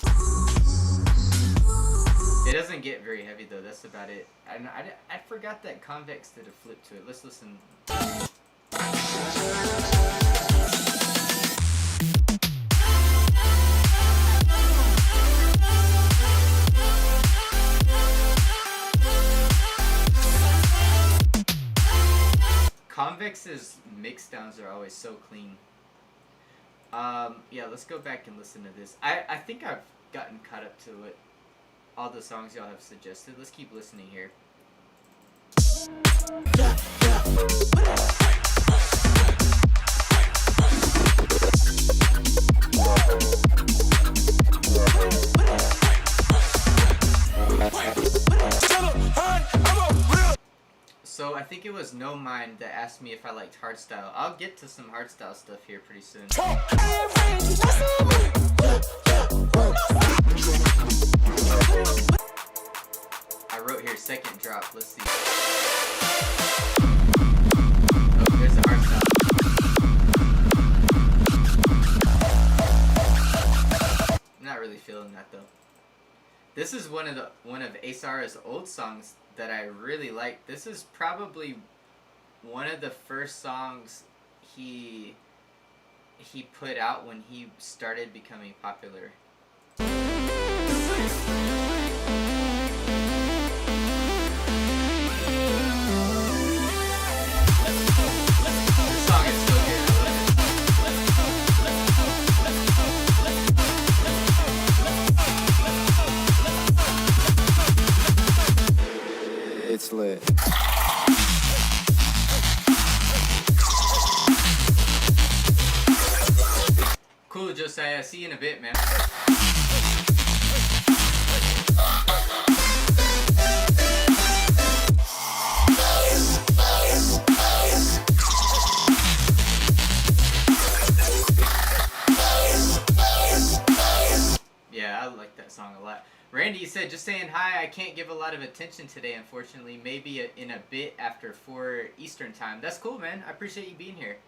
It doesn't get very heavy though, that's about it. I forgot that Convex did a flip to it. Let's listen. Convex's mixdowns are always so clean. Yeah, let's go back and listen to this. I think I've gotten caught up to it. All the songs y'all have suggested. Let's keep listening here. So I think it was No Mind that asked me if I liked hardstyle. I'll get to some hardstyle stuff here pretty soon. I wrote here second drop. Let's see. Oh, there's the hardstyle. I'm not really feeling that though. This is one of Asara's old songs that I really like. This is probably one of the first songs he put out when he started becoming popular. This song is so good. It's lit. Cool, Josiah. See you in a bit, man. Yeah, I like that song a lot. Randy said, just saying hi, I can't give a lot of attention today, unfortunately. Maybe in a bit after 4 Eastern time. That's cool, man. I appreciate you being here.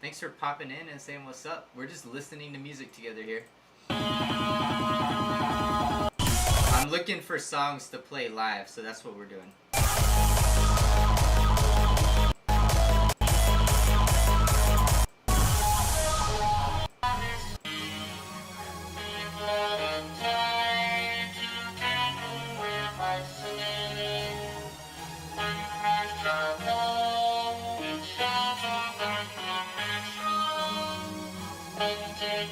Thanks for popping in and saying what's up. We're just listening to music together here. I'm looking for songs to play live, so that's what we're doing.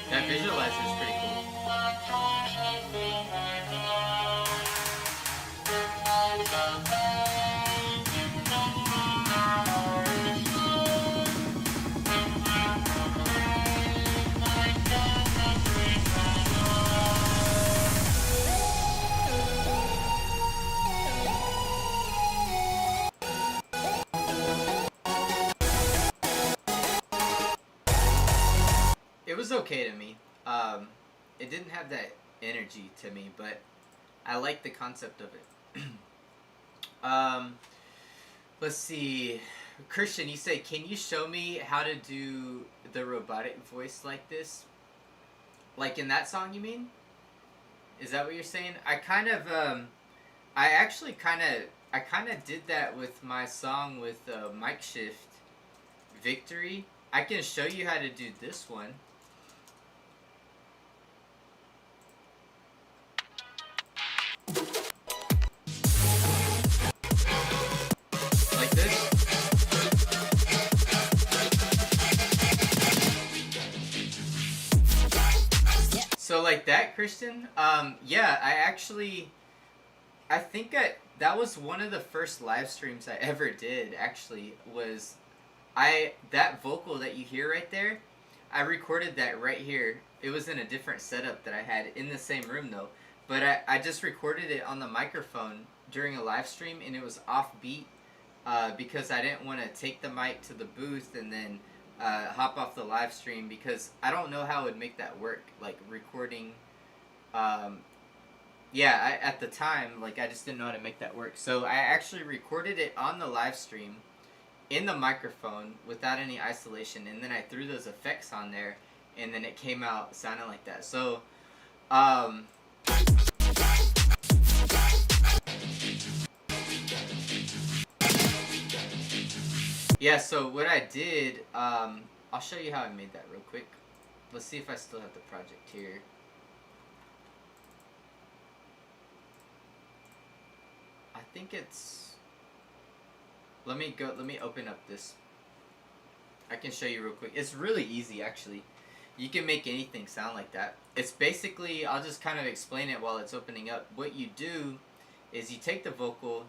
That visualizer is pretty cool. It was okay to me. It didn't have that energy to me, but I like the concept of it. Let's see. Christian, you say, can you show me how to do the robotic voice like this? Like in that song, you mean? Is that what you're saying? I kind of, I kind of did that with my song with Mic Shift, Victory. I can show you how to do this one. like that, Christian? Yeah, I think that was one of the first live streams I ever did, actually, was that vocal that you hear right there, I recorded that right here. It was in a different setup that I had in the same room, though. But I just recorded it on the microphone during a live stream, and it was off beat because I didn't want to take the mic to the booth and then hop off the live stream, because I don't know how I would make that work, like recording. At the time, like, I just didn't know how to make that work. So I actually recorded it on the live stream in the microphone without any isolation, and then I threw those effects on there, and then it came out sounding like that. So yeah, so what I did, I'll show you how I made that real quick. Let's see if I still have the project here. I think it's, let me open up this. I can show you real quick. It's really easy, actually. You can make anything sound like that. It's basically, I'll just kind of explain it while it's opening up. What you do is you take the vocal,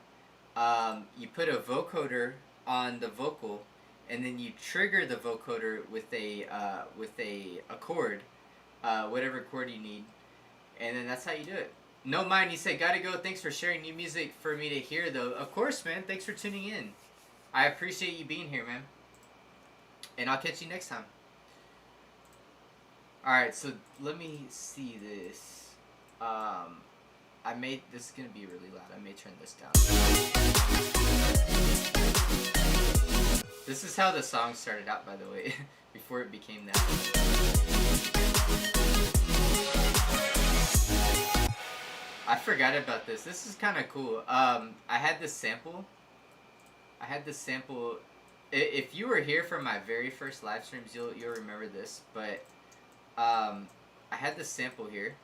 you put a vocoder on the vocal, and then you trigger the vocoder with a chord, whatever chord you need, and then that's how you do it. No mind, you say, gotta go. Thanks for sharing new music for me to hear, though. Of course, man. Thanks for tuning in. I appreciate you being here, man. And I'll catch you next time. Alright, so let me see this. This is gonna be really loud. I may turn this down. This is how the song started out, by the way, before it became that. I forgot about this. This is kind of cool. I had this sample. If you were here for my very first live streams, you'll remember this. But I had this sample here.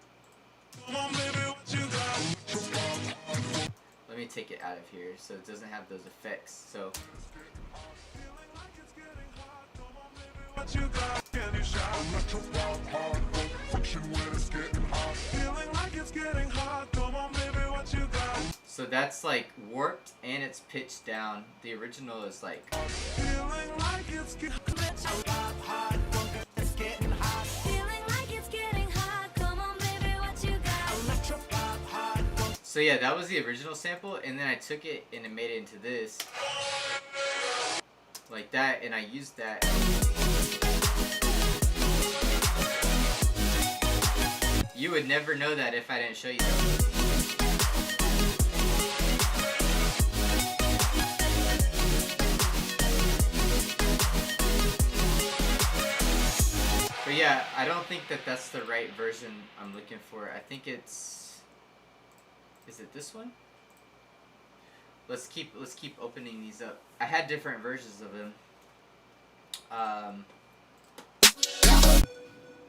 Let me take it out of here so it doesn't have those effects. So that's like warped and it's pitched down. The original is like. So yeah, that was the original sample, and then I took it and it made it into this. Like that, and I used that. You would never know that if I didn't show you that. But yeah, I don't think that that's the right version I'm looking for. I think it's... Is it this one? Let's keep opening these up. I had different versions of them.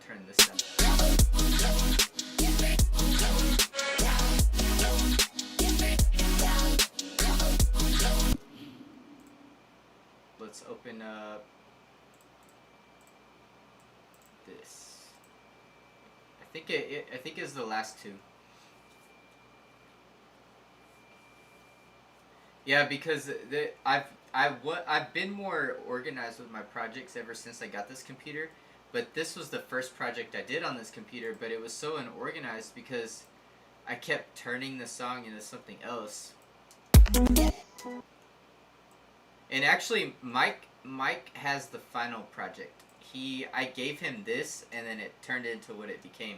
Turn this down. Let's open up this. I think it's the last two. Yeah, because I've been more organized with my projects ever since I got this computer, but this was the first project I did on this computer, but it was so unorganized because I kept turning the song into something else. And actually, Mike has the final project. I gave him this, and then it turned into what it became.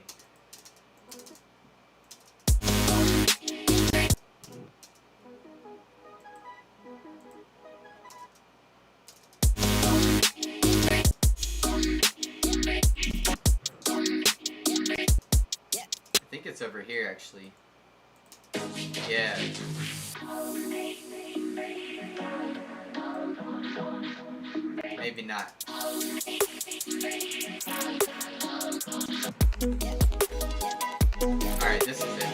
I think it's over here, actually. Yeah. Maybe not. Alright, this is it.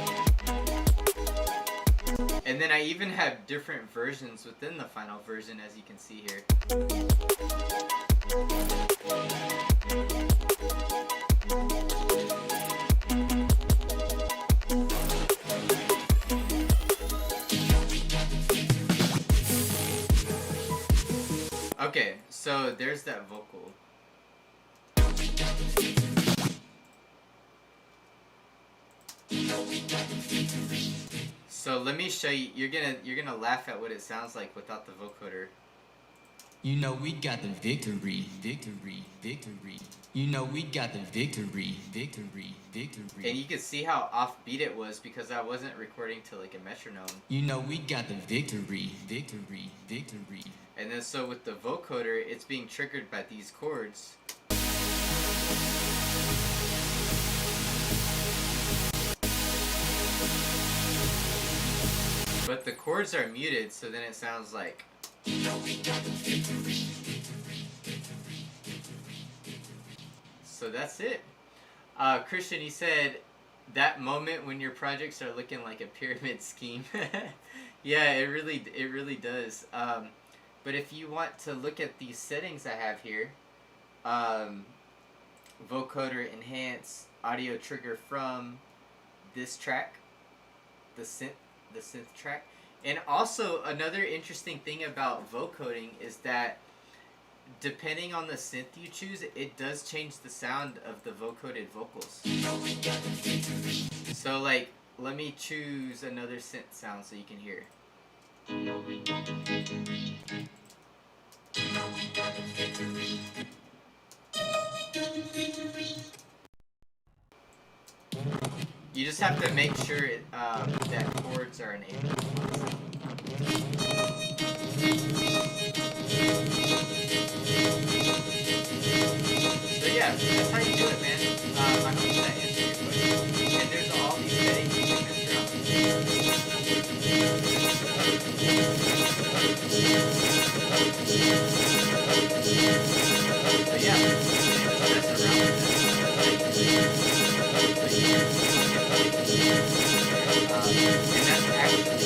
And then I even have different versions within the final version, as you can see here. Okay, so there's that vocal. So let me show you. You're gonna laugh at what it sounds like without the vocoder. You know we got the victory, victory, victory. You know we got the victory, victory, victory. And you can see how offbeat it was because I wasn't recording to like a metronome. You know we got the victory, victory, victory. And then so with the vocoder, it's being triggered by these chords. But the chords are muted, so then it sounds like. So that's it. Christian, he said that moment when your projects are looking like a pyramid scheme. Yeah, it really does. But if you want to look at these settings I have here, vocoder enhance audio trigger from this track, the synth track. And also another interesting thing about vocoding is that depending on the synth you choose, it does change the sound of the vocoded vocals. So like, let me choose another synth sound so you can hear. You just have to make sure that chords are enabled. So yeah, that's how you do it, man. I hope that answers your question. And there's all these settings you can mess around with. But yeah, mess around with that. And that's actually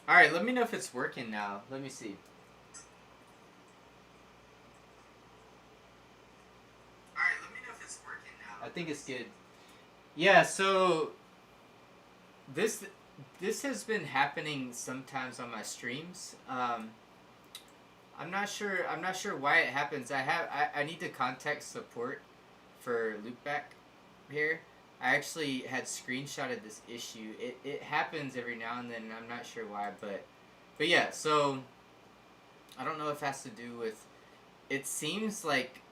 Alright, let me know if it's working now. Let me see. Alright, let me know if it's working now. I think it's good. Yeah, so this has been happening sometimes on my streams. I'm not sure why it happens. I need to contact support for Loopback here. I actually had screenshotted this issue. It happens every now and then, and I'm not sure why, but yeah, so I don't know if it has to do with, it seems like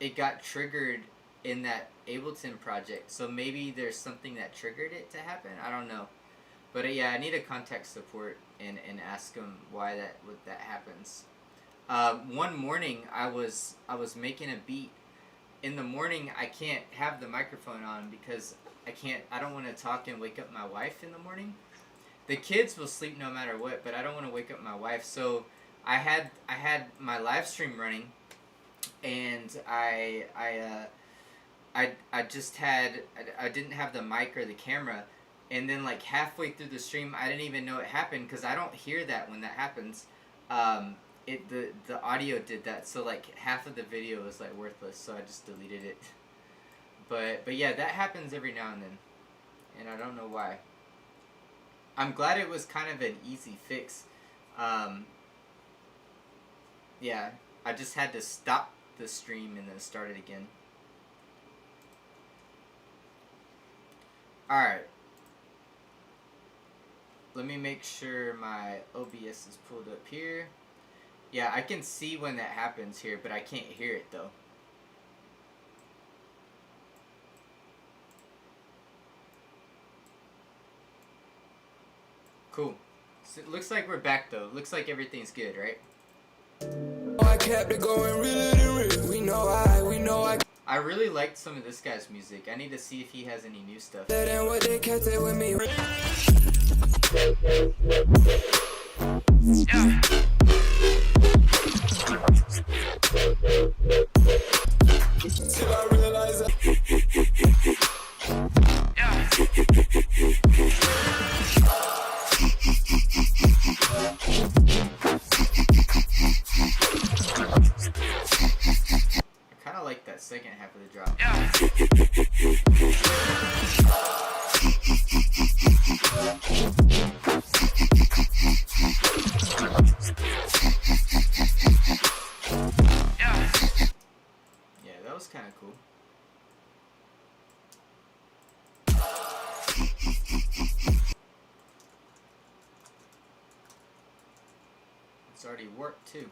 it got triggered in that Ableton project, so maybe there's something that triggered it to happen. I don't know. But yeah, I need to contact support and ask them why that happens. One morning I was making a beat. In the morning I can't have the microphone on because I don't want to talk and wake up my wife in the morning. The kids will sleep no matter what, but I don't want to wake up my wife. So I had my live stream running, and I didn't have the mic or the camera, and then like halfway through the stream I didn't even know it happened because I don't hear that when that happens. The audio did that, so like half of the video was like worthless, so I just deleted it. But yeah, that happens every now and then, and I don't know why. I'm glad it was kind of an easy fix. Yeah, I just had to stop the stream and then start it again. Alright. Let me make sure my OBS is pulled up here. Yeah, I can see when that happens here, but I can't hear it though. Cool. So it looks like we're back though. Looks like everything's good, right? I kept it going really. We know I really liked some of this guy's music. I need to see if he has any new stuff. and what they kept it with me. Yeah. Till I realize that. I kind of like that second half of the drop. Yeah, that was kind of cool. It's already worked too.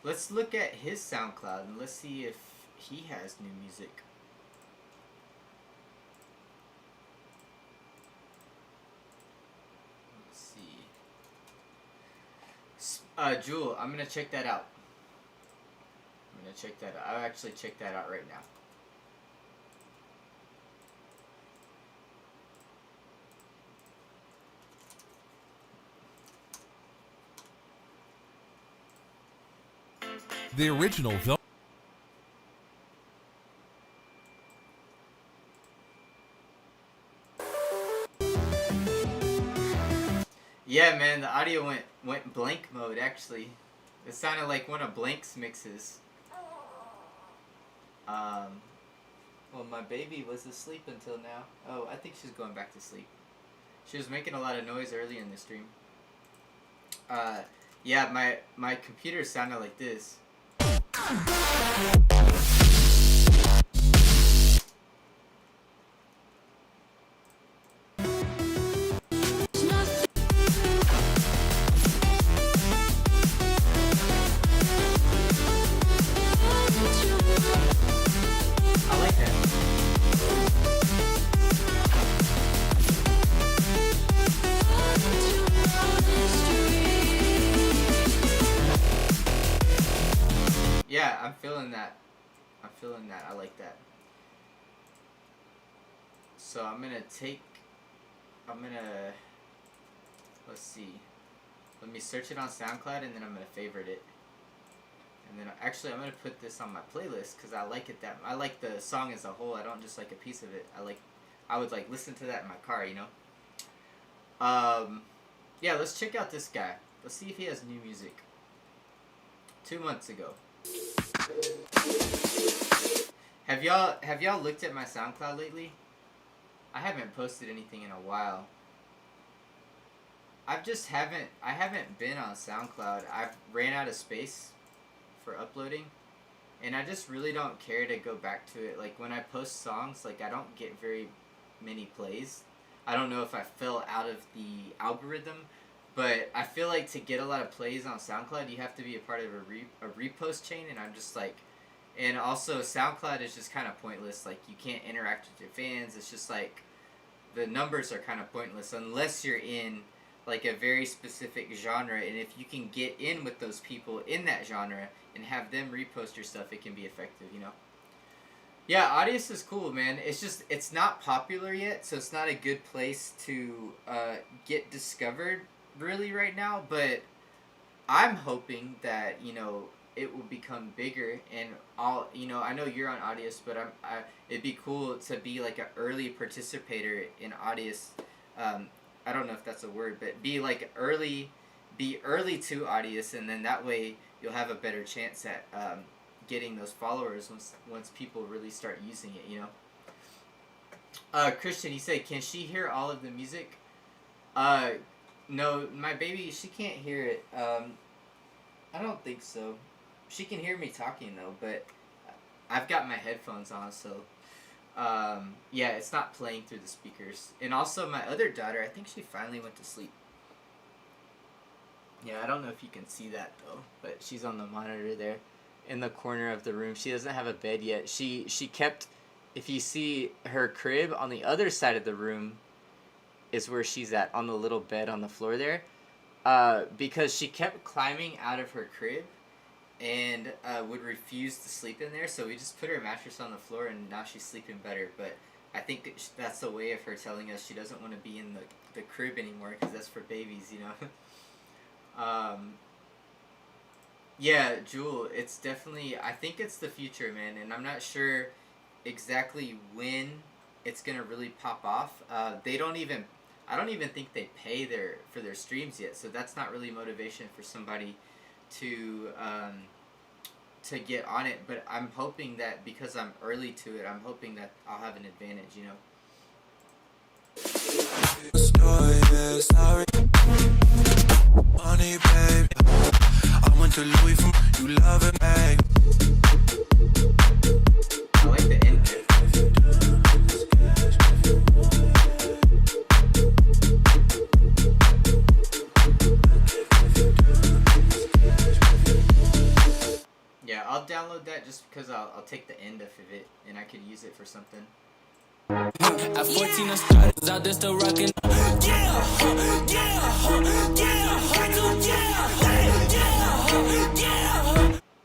Let's look at his SoundCloud and let's see if he has new music. Let's see. Jewel, I'm gonna check that out. I'll actually check that out right now. The original Yeah, man, the audio went blank mode actually. It sounded like one of Blank's mixes. Well, my baby was asleep until now. Oh, I think she's going back to sleep. She was making a lot of noise earlier in the stream. Yeah, my computer sounded like this. Yeah, I'm feeling that. I like that. So I'm gonna let's see. Let me search it on SoundCloud and then I'm gonna favorite it. And then actually I'm gonna put this on my playlist because I like it I like the song as a whole. I don't just like a piece of it. I would like listen to that in my car, you know? Yeah, let's check out this guy. Let's see if he has new music. 2 months ago. Have y'all looked at my SoundCloud lately? I haven't posted anything in a while. I haven't been on SoundCloud. I've ran out of space for uploading, and I just really don't care to go back to it. Like when I post songs, like I don't get very many plays. I don't know if I fell out of the algorithm, but I feel like to get a lot of plays on SoundCloud, you have to be a part of a repost chain, and I'm just like, and also SoundCloud is just kind of pointless. Like you can't interact with your fans. It's just like the numbers are kind of pointless unless you're in like a very specific genre, and if you can get in with those people in that genre and have them repost your stuff, it can be effective, you know? Yeah, Audius is cool, man. It's just, it's not popular yet, so it's not a good place to get discovered really right now, but I'm hoping that, you know, it will become bigger, and you know, I know you're on Audius, but it'd be cool to be like an early participator in Audius. I don't know if that's a word, but be early to Audius, and then that way you'll have a better chance at getting those followers once people really start using it, you know. Christian, he said, can she hear all of the music? No, my baby, she can't hear it. I don't think so. She can hear me talking though, but I've got my headphones on, so yeah, it's not playing through the speakers. And also my other daughter, I think she finally went to sleep. Yeah, I don't know if you can see that though, but she's on the monitor there in the corner of the room. She doesn't have a bed yet. She kept, if you see her crib on the other side of the room is where she's at, on the little bed on the floor there, because she kept climbing out of her crib and would refuse to sleep in there, so we just put her mattress on the floor, and now she's sleeping better. But I think that's a way of her telling us she doesn't want to be in the crib anymore, because that's for babies, you know. Yeah, Jewel, it's definitely, I think it's the future, man, and I'm not sure exactly when it's gonna really pop off. I don't even think they pay for their streams yet, so that's not really motivation for somebody to get on it. But I'm hoping that because I'm early to it, I'm hoping that I'll have an advantage, you know. Money, babe. I went to Louis from you love it, babe. I like the end bit. Yeah, I'll download that just because I'll take the end of it and I could use it for something. At 14 I started out there still rocking.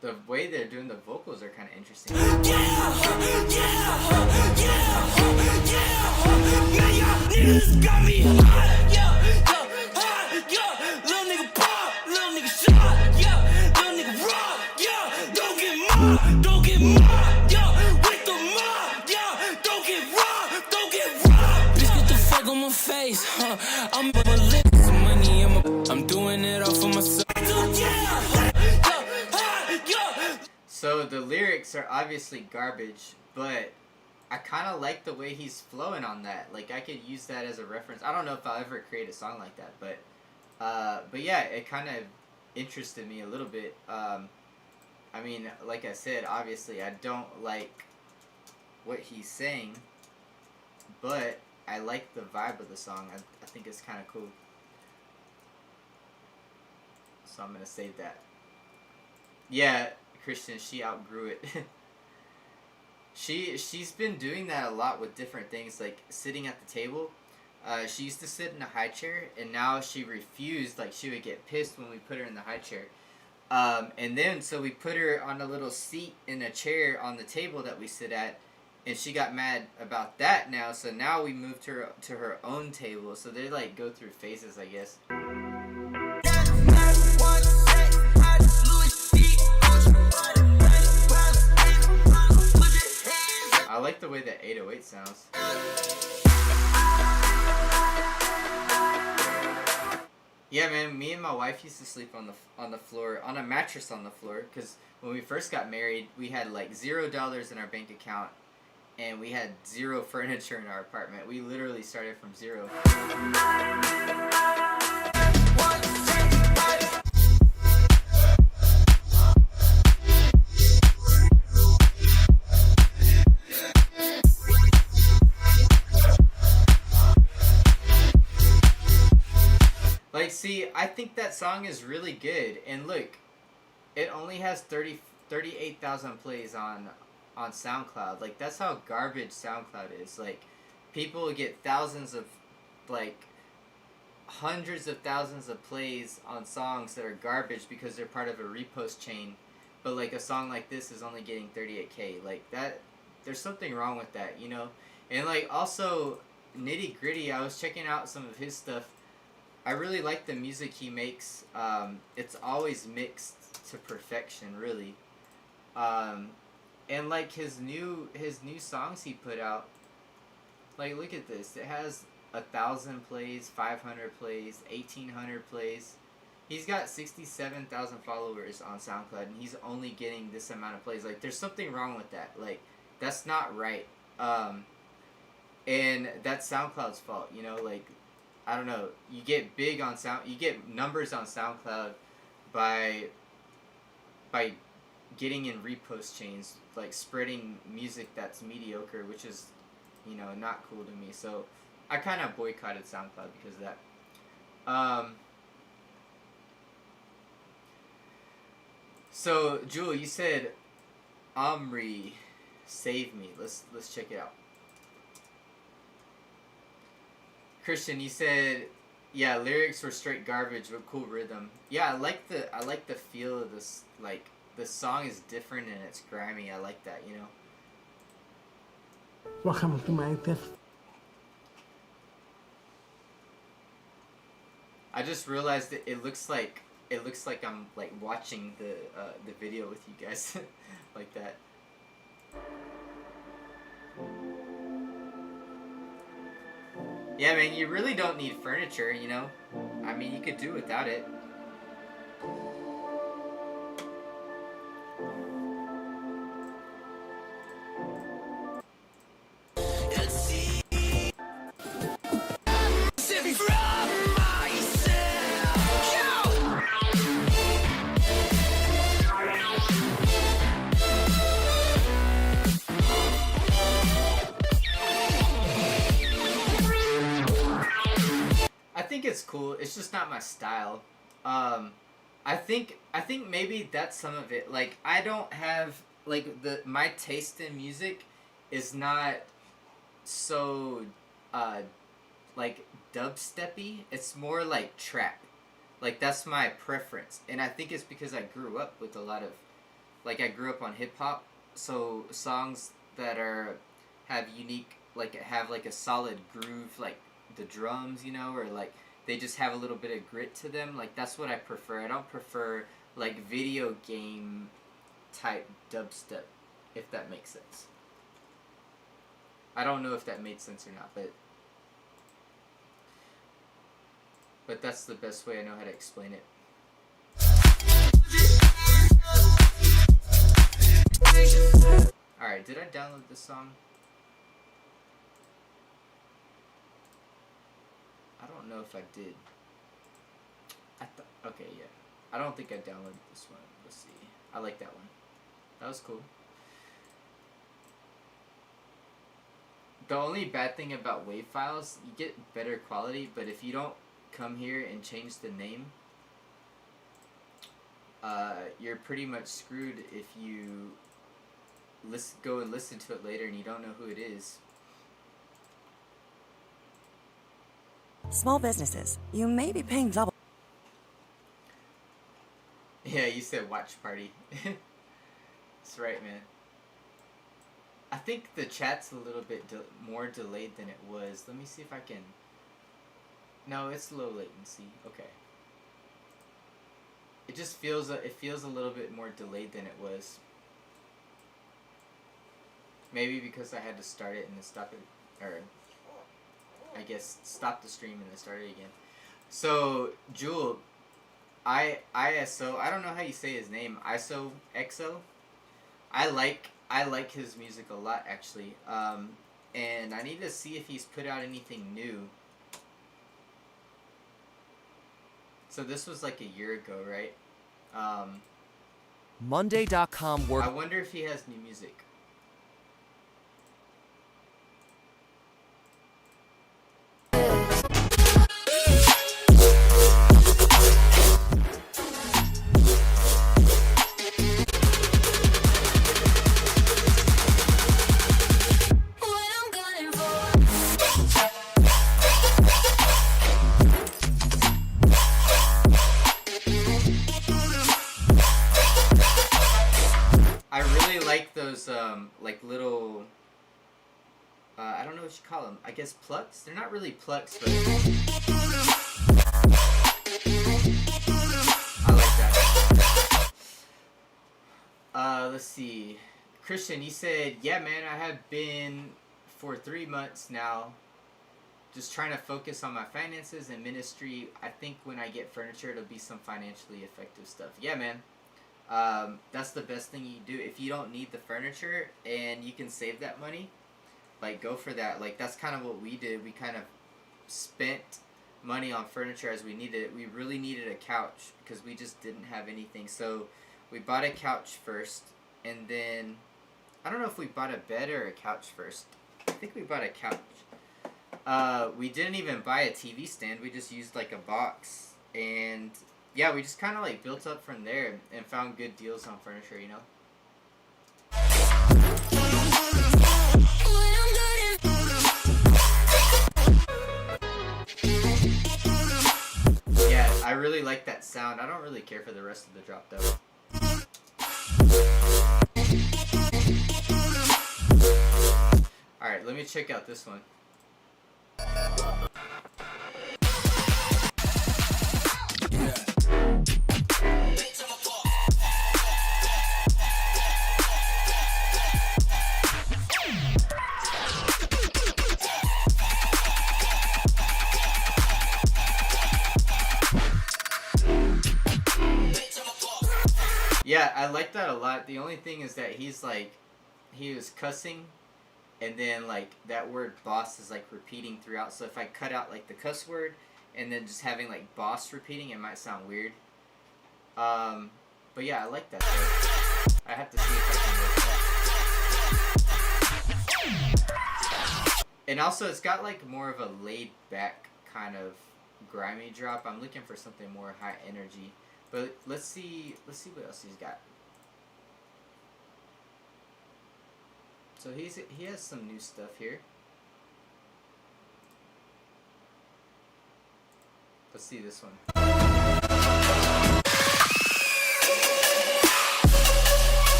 The way they're doing the vocals are kind of interesting. Got me little nigga pop, little nigga shot, little nigga rock, don't get mobbed, with the mob, don't get robbed, bitch, get the fuck on my face, I'm money, I'm doing it all for myself. So the lyrics are obviously garbage, but I kind of like the way he's flowing on that. Like I could use that as a reference. I don't know if I'll ever create a song like that, but yeah, it kind of interested me a little bit. I mean, like I said, obviously I don't like what he's saying, but I like the vibe of the song. I think it's kind of cool. So I'm gonna save that. Yeah, Christian, she outgrew it. She's been doing that a lot with different things, like sitting at the table. She used to sit in a high chair, and now she refused. Like she would get pissed when we put her in the high chair. And then so we put her on a little seat in a chair on the table that we sit at, and she got mad about that now. So now we moved her to her own table. So they like go through phases, I guess. I like the way that 808 sounds. Yeah, man. Me and my wife used to sleep on the floor, on a mattress on the floor, because when we first got married, we had like $0 in our bank account, and we had zero furniture in our apartment. We literally started from zero. Like, see, I think that song is really good, and look, it only has 38,000 plays on SoundCloud. Like, that's how garbage SoundCloud is. Like, people get thousands of, like, hundreds of thousands of plays on songs that are garbage because they're part of a repost chain, but like a song like this is only getting 38K. Like, that, there's something wrong with that, you know? And like, also, Nitty Gritty, I was checking out some of his stuff. I really like the music he makes. It's always mixed to perfection, really. And like his new songs he put out, like, look at this. It has 1,000 plays, 500 plays, 1,800 plays. He's got 67,000 followers on SoundCloud, and he's only getting this amount of plays. Like, there's something wrong with that. Like, that's not right. And that's SoundCloud's fault, you know. Like, I don't know. You get big on you get numbers on SoundCloud by getting in repost chains, like spreading music that's mediocre, which is, you know, not cool to me. So I kind of boycotted SoundCloud because of that. So Jewel, you said Omri, Save Me. Let's check it out. Christian, you said, yeah, lyrics were straight garbage with cool rhythm. Yeah, I like the feel of this. Like, the song is different and it's grimy. I like that, you know. Welcome to my fifth. I just realized that it looks like I'm like watching the video with you guys, like that. Yeah, man, you really don't need furniture, you know? I mean, you could do without it. It's cool. It's just not my style. I think maybe that's some of it. Like, I don't have, like, my taste in music is not so like dubsteppy. It's more like trap. Like, that's my preference. And I think it's because I grew up with a lot of, like, I grew up on hip hop, so songs that have unique, like, have like a solid groove, like the drums, you know, or like they just have a little bit of grit to them. Like, that's what I prefer. I don't prefer, like, video game type dubstep, if that makes sense. I don't know if that made sense or not, but that's the best way I know how to explain it. Alright, did I download this song? I don't know if I did. Okay, yeah. I don't think I downloaded this one. Let's see. I like that one. That was cool. The only bad thing about WAV files, you get better quality, but if you don't come here and change the name, you're pretty much screwed if you go and listen to it later and you don't know who it is. Small businesses, you may be paying double. Yeah, you said watch party. That's right, man. I think the chat's a little bit more delayed than it was. Let me see if I can... No, it's low latency. Okay. It just feels a little bit more delayed than it was. Maybe because I had to start it and then stop it, or I guess stop the stream and then start it again. So Jewel, ISO. I don't know how you say his name. ISO EXO. I like his music a lot actually. And I need to see if he's put out anything new. So this was like a year ago, right? Monday.com work. I wonder if he has new music. I really like those like little I don't know what you call them. I guess plucks. They're not really plucks, but I like that. Let's see. Christian, he said, "Yeah, man, I have been for 3 months now, just trying to focus on my finances and ministry. I think when I get furniture, it'll be some financially effective stuff." Yeah, man. That's the best thing you do. If you don't need the furniture and you can save that money, like go for that. Like that's kind of what we did. We kind of spent money on furniture as we needed it. We really needed a couch because we just didn't have anything. So we bought a couch first, and then I don't know if we bought a bed or a couch first. I think we bought a couch. We didn't even buy a TV stand. We just used like a box, and yeah, we just kind of like built up from there and found good deals on furniture, you know? Yeah, I really like that sound. I don't really care for the rest of the drop though. Alright, let me check out this one. Yeah, I like that a lot. The only thing is that he's like, he was cussing, and then like that word boss is like repeating throughout. So if I cut out like the cuss word and then just having like boss repeating, it might sound weird. But yeah, I like that though. I have to see if I can work that. And also it's got like more of a laid back kind of grimy drop. I'm looking for something more high energy. But let's see what else he's got. So he has some new stuff here. Let's see this one.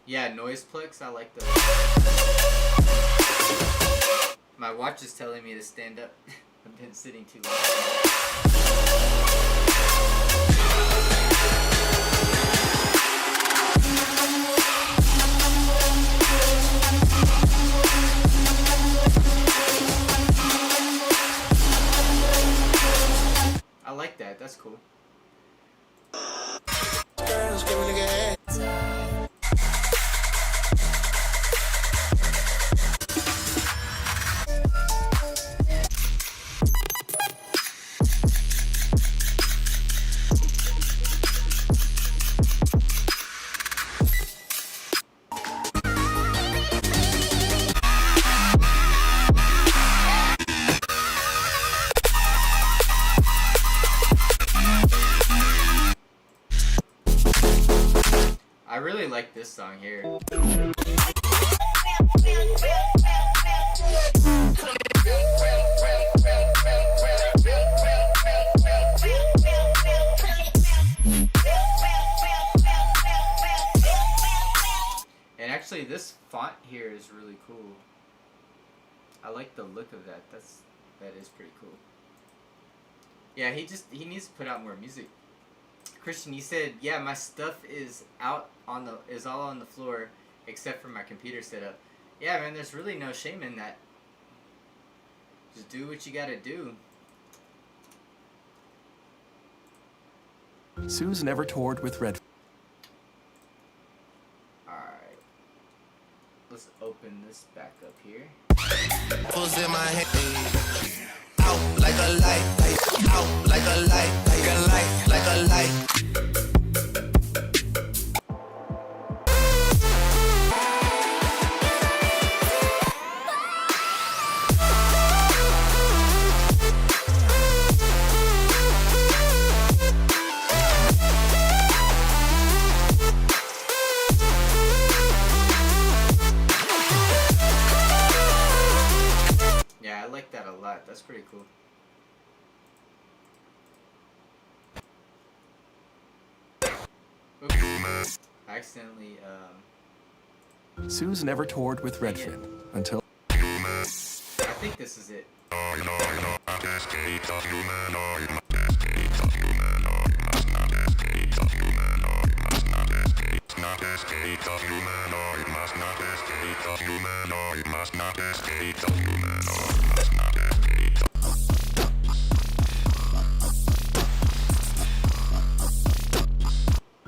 Yeah, Noiseplex, I like those. My watch is telling me to stand up. I've been sitting too long. I like that. That's cool. Girls, give me the head. I really like this song here. And actually this font here is really cool. I like the look of that. That is pretty cool. Yeah, he needs to put out more music. Christian, he said, "Yeah, my stuff is all on the floor except for my computer setup." Yeah, man, there's really no shame in that. Just do what you gotta do. Sue's never toured with Red. Alright. Let's open this back up here. Pulls in my head. Out like a light. Out like a light. Like a light. Like a light. Yeah, I like that a lot. That's pretty cool. Oops. I accidentally, Sue's never toured with Redfin until. I think this is it.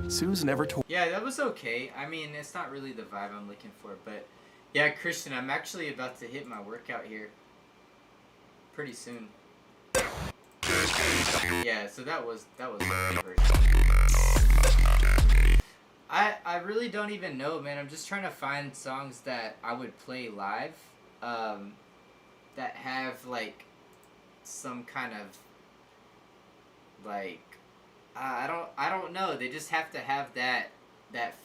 Sue's never toured. Yeah, that was okay. I mean, it's not really the vibe I'm looking for, but yeah, Christian, I'm actually about to hit my workout here pretty soon. Yeah, so that was my favorite. I really don't even know, man. I'm just trying to find songs that I would play live, that have like some kind of like I don't know. They just have to have that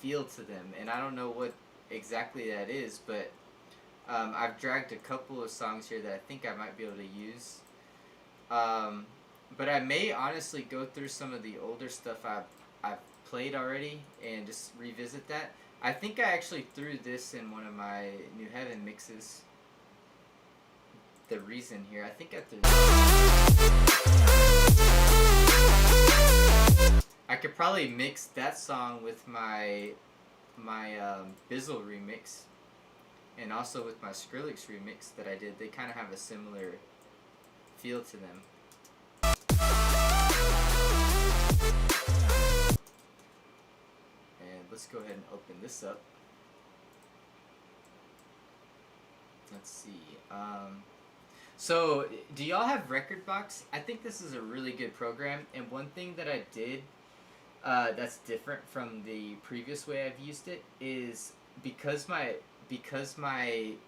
feel to them, and I don't know what exactly that is, but I've dragged a couple of songs here that I think I might be able to use. But I may honestly go through some of the older stuff I've played already and just revisit that. I think I actually threw this in one of my New Heaven mixes. The Reason here. I think I threw this. I could probably mix that song with my Bizzle remix, and also with my Skrillex remix that I did. They kind of have a similar feel to them. And let's go ahead and open this up. Let's see. So, do y'all have Rekordbox? I think this is a really good program, and one thing that I did that's different from the previous way I've used it is because my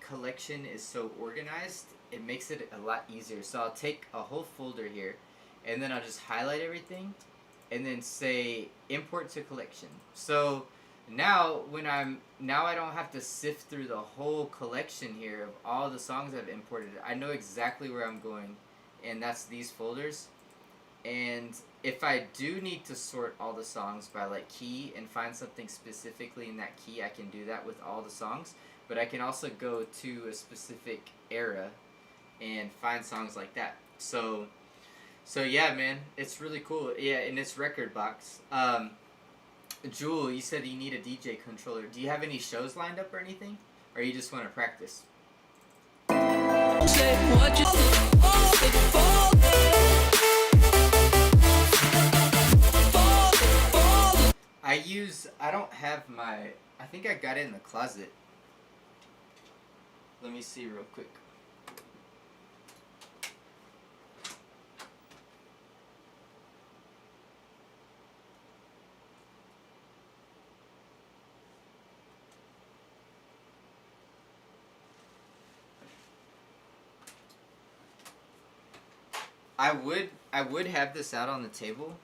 collection is so organized, it makes it a lot easier. So I'll take a whole folder here, and then I'll just highlight everything, and then say import to collection. So now I don't have to sift through the whole collection here of all the songs I've imported. I know exactly where I'm going, and that's these folders. And if I do need to sort all the songs by like key and find something specifically in that key, I can do that with all the songs. But I can also go to a specific era and find songs like that. So yeah, man, it's really cool. Yeah, and it's Rekordbox. Jewel, you said you need a DJ controller. Do you have any shows lined up or anything? Or you just want to practice? I don't have my, I think I got it in the closet. Let me see real quick. I would have this out on the table,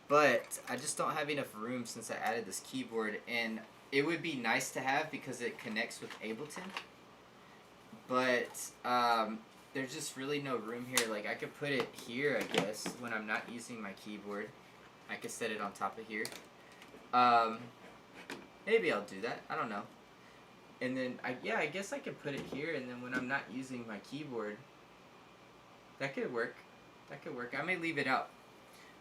but I just don't have enough room since I added this keyboard, and it would be nice to have because it connects with Ableton, but there's just really no room here. Like, I could put it here, I guess, when I'm not using my keyboard. I could set it on top of here. Maybe I'll do that. I don't know. And then, I guess I could put it here, and then when I'm not using my keyboard, that could work. That could work. I may leave it out.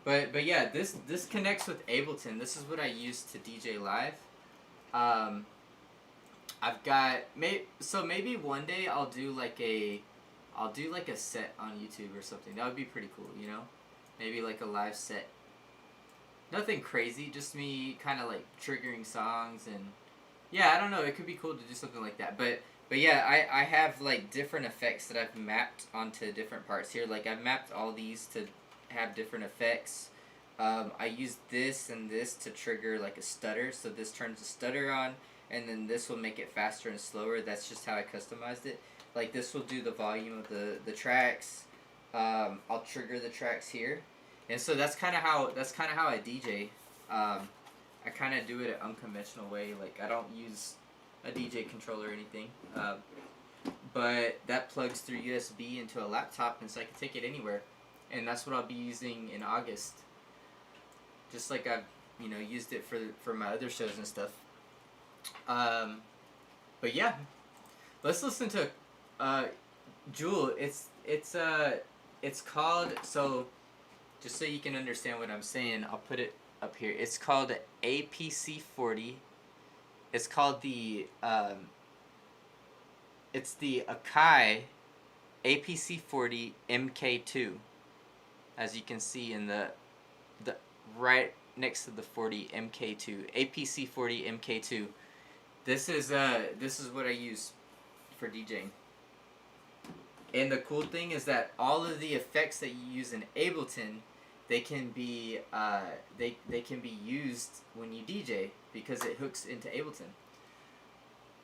But yeah, this connects with Ableton. This is what I use to DJ live. I've got maybe one day I'll do like a set on YouTube or something. That would be pretty cool, you know? Maybe like a live set nothing crazy, just me kind of like triggering songs, and yeah, I don't know, it could be cool to do something like that. But yeah, I have like different effects that I've mapped onto different parts here. Like I've mapped all these to have different effects. I use this and this to trigger like a stutter, so this turns the stutter on, and then this will make it faster and slower. That's just how I customized it. Like this will do the volume of the tracks. I'll trigger the tracks here, and so that's kind of how I DJ. I kind of do it an unconventional way. Like I don't use a DJ controller or anything, but that plugs through USB into a laptop, and so I can take it anywhere, and that's what I'll be using in August. Just like I've used it for my other shows and stuff. But yeah, let's listen to Jewel. It's called, so just so you can understand what I'm saying, I'll put it up here. It's called APC40. It's called the it's the Akai APC40 MK2, as you can see in the right next to the 40 MK2, APC40 MK2. This is what I use for DJing. And the cool thing is that all of the effects that you use in Ableton, they can be used when you DJ because it hooks into Ableton.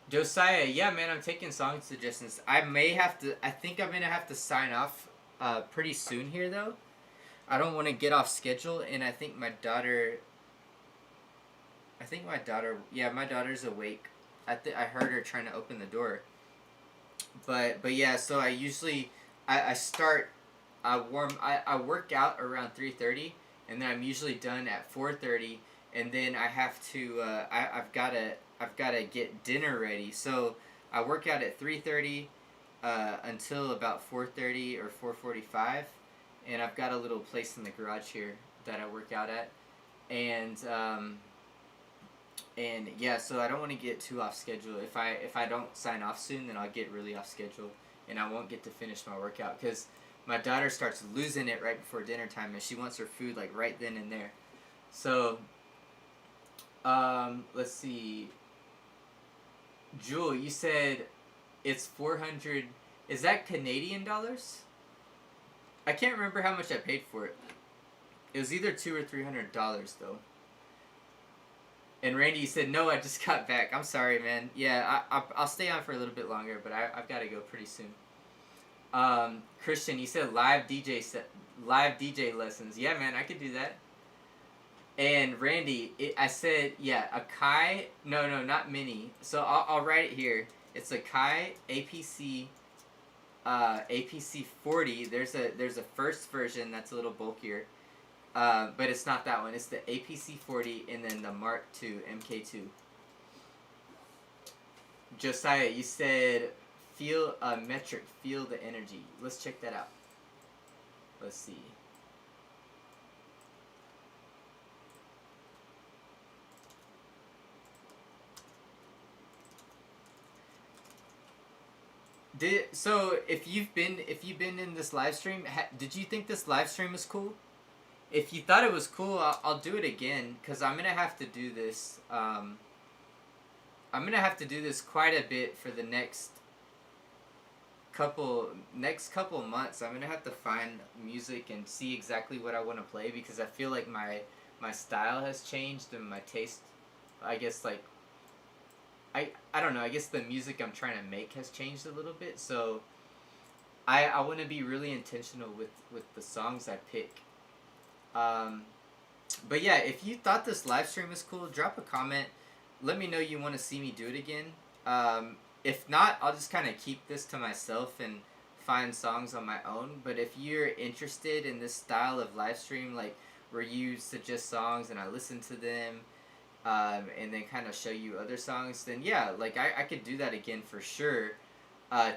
Josiah, yeah, man, I'm taking song suggestions. I think I'm gonna have to sign off pretty soon here though. I don't want to get off schedule, and I think my daughter, yeah, my daughter's awake. I heard her trying to open the door. But yeah, so I usually, I work out around 3:30, and then I'm usually done at 4:30, and then I have to, I've gotta get dinner ready. So I work out at 3:30 until about 4:30 or 4:45. And I've got a little place in the garage here that I work out at, and yeah, so I don't want to get too off schedule. If I don't sign off soon, then I'll get really off schedule, and I won't get to finish my workout because my daughter starts losing it right before dinner time, and she wants her food like right then and there. So let's see. Jewel, you said it's 400. Is that Canadian dollars? I can't remember how much I paid for it. It was either $200 or $300 though. And Randy, you said, no, I just got back. I'm sorry, man. Yeah, I'll stay on for a little bit longer, but I've got to go pretty soon. Christian, you said live DJ lessons. Yeah, man, I could do that. And Randy, I said, yeah, Akai. No, not Mini. So I'll write it here. It's Akai APC. APC 40. There's a first version that's a little bulkier, but it's not that one. It's the APC 40 and then the Mark II MK2. Josiah, you said feel metric, feel the energy. Let's check that out. Let's see. So if you've been in this live stream, did you think this live stream was cool? If you thought it was cool, I'll do it again because I'm gonna have to do this. I'm gonna have to do this quite a bit for the next couple months. I'm gonna have to find music and see exactly what I want to play because I feel like my style has changed and my taste. I guess like. I don't know, I guess the music I'm trying to make has changed a little bit, so I want to be really intentional with the songs I pick. But yeah, if you thought this live stream was cool, drop a comment. Let me know you want to see me do it again. If not, I'll just kind of keep this to myself and find songs on my own. But if you're interested in this style of live stream, like where you suggest songs and I listen to them, and then kind of show you other songs, then yeah, like I could do that again for sure.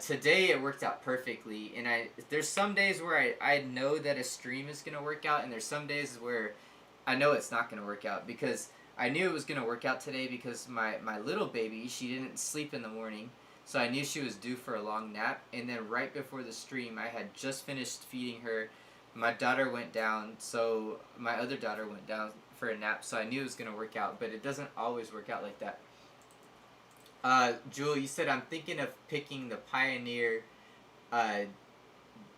Today it worked out perfectly, and there's some days where I know that a stream is gonna work out, and there's some days where I know it's not gonna work out because I knew it was gonna work out today because my little baby, she didn't sleep in the morning, so I knew she was due for a long nap, and then right before the stream I had just finished feeding her. My daughter went down, so my other daughter went down for a nap, so I knew it was gonna work out, but it doesn't always work out like that. Jewel, you said I'm thinking of picking the Pioneer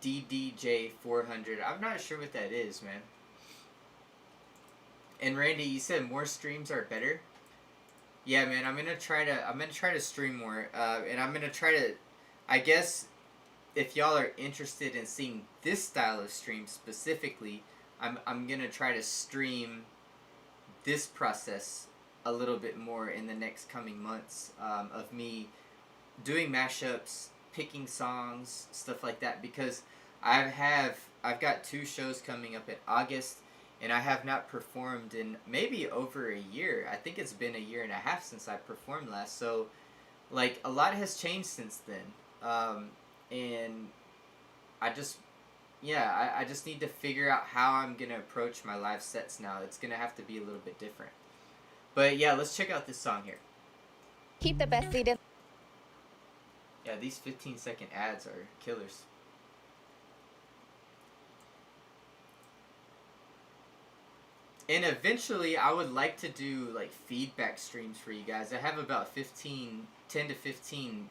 DDJ 400. I'm not sure what that is, man. And Randy, you said more streams are better. Yeah, man, I'm gonna try to stream more, and I'm gonna try to, I guess, if y'all are interested in seeing this style of stream specifically, I'm gonna try to stream this process a little bit more in the next coming months, of me doing mashups, picking songs, stuff like that, because I've got 2 shows coming up in August, and I have not performed in maybe over a year. I think it's been a year and a half since I performed last, so like a lot has changed since then, and I just need to figure out how I'm gonna approach my live sets now. It's gonna have to be a little bit different. But yeah, let's check out this song here. Keep the best seat in. Yeah, these 15-second ads are killers. And eventually, I would like to do like feedback streams for you guys. I have about 10 to 15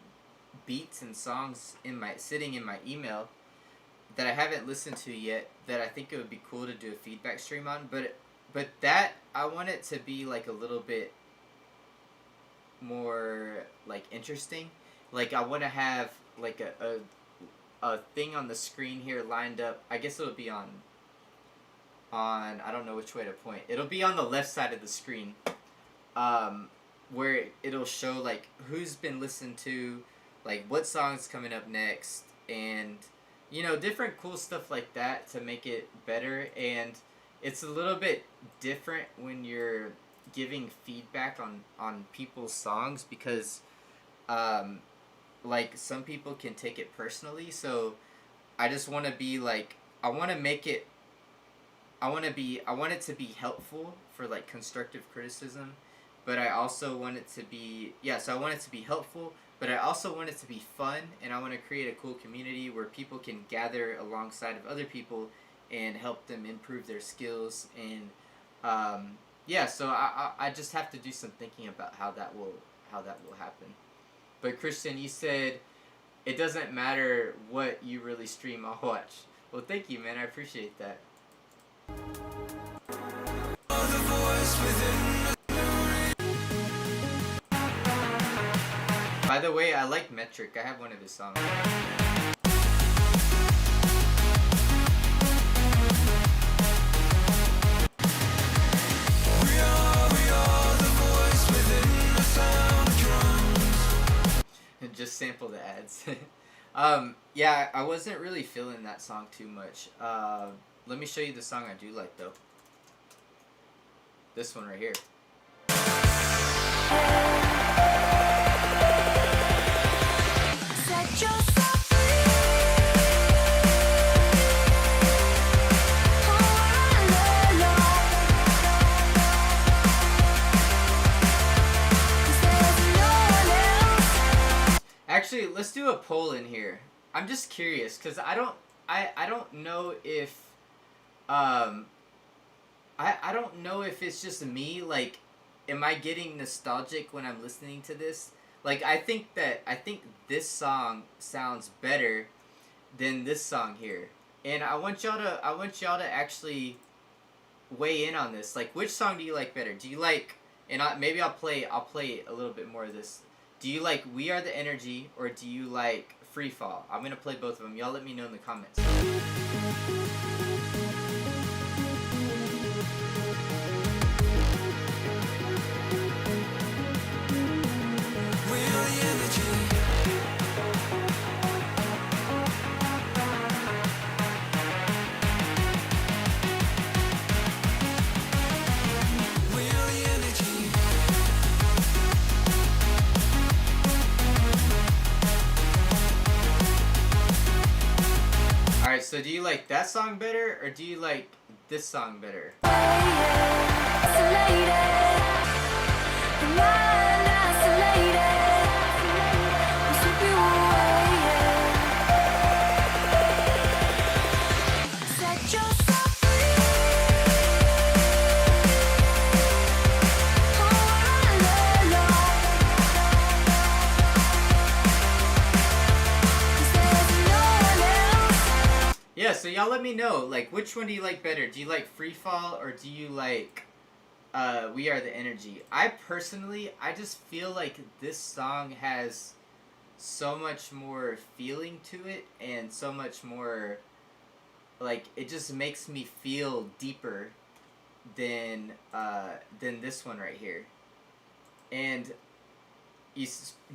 beats and songs sitting in my email that I haven't listened to yet, that I think it would be cool to do a feedback stream on. But that, I want it to be like a little bit more like interesting. Like I want to have like a thing on the screen here lined up. I guess it'll be on I don't know which way to point. It'll be on the left side of the screen, where it'll show like who's been listened to, like what song's coming up next, and you know, different cool stuff like that to make it better. And it's a little bit different when you're giving feedback on people's songs, because like some people can take it personally. So I just want to be like, I want it to be helpful for like constructive criticism, but I also want it to be, so I want it to be helpful, but I also want it to be fun, and I want to create a cool community where people can gather alongside of other people and help them improve their skills. And so I just have to do some thinking about how that will happen. But Christian, you said it doesn't matter what you really stream, I'll watch. Well, thank you, man. I appreciate that. By the way, I like Metric. I have one of his songs. Just sample the ads. Yeah, I wasn't really feeling that song too much. Let me show you the song I do like though. This one right here. Actually, let's do a poll in here. I'm just curious, because I don't know if I don't know if it's just me, like, am I getting nostalgic when I'm listening to this? Like, I think this song sounds better than this song here. And I want y'all to actually weigh in on this. Like, which song do you like better? Do you like, and maybe I'll play a little bit more of this. Do you like We Are the Energy, or do you like Free Fall? I'm gonna play both of them. Y'all let me know in the comments. Alright, so do you like that song better, or do you like this song better? so y'all let me know, like, which one do you like better? Do you like Free Fall or do you like We Are the Energy? I personally, I just feel like this song has so much more feeling to it and so much more, like, it just makes me feel deeper than this one right here. And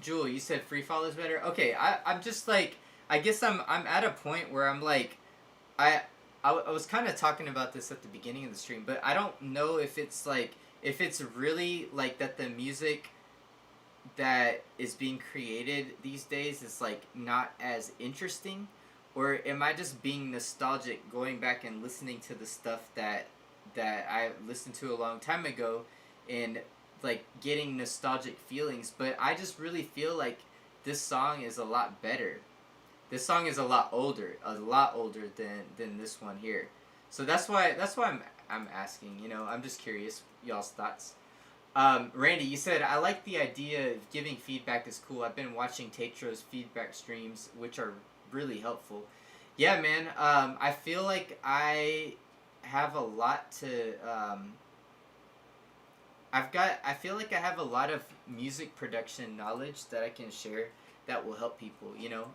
Jewel, you said Free Fall is better? Okay, I'm just like, I guess I'm at a point where I'm like, I was kind of talking about this at the beginning of the stream, but I don't know if it's like, if it's really like that the music that is being created these days is like not as interesting, or am I just being nostalgic going back and listening to the stuff that I listened to a long time ago and like getting nostalgic feelings. But I just really feel like this song is a lot better. This song is a lot older than this one here. So that's why I'm asking, you know, I'm just curious y'all's thoughts. Randy, you said, I like the idea of giving feedback is cool. I've been watching Tetro's feedback streams, which are really helpful. Yeah, man, I feel like I have a lot to, I feel like I have a lot of music production knowledge that I can share that will help people, you know,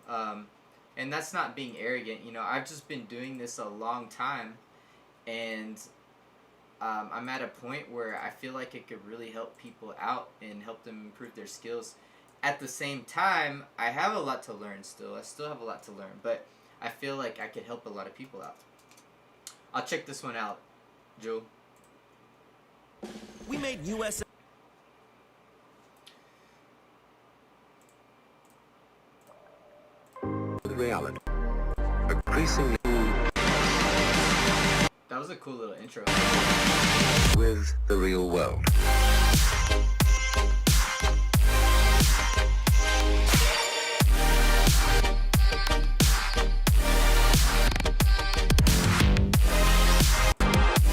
and that's not being arrogant, you know, I've just been doing this a long time, and I'm at a point where I feel like it could really help people out and help them improve their skills. At the same time, I have a lot to learn still. I still have a lot to learn, but I feel like I could help a lot of people out. I'll check this one out, Joe. We made US reality. Increasingly that was a cool little intro. With the real world.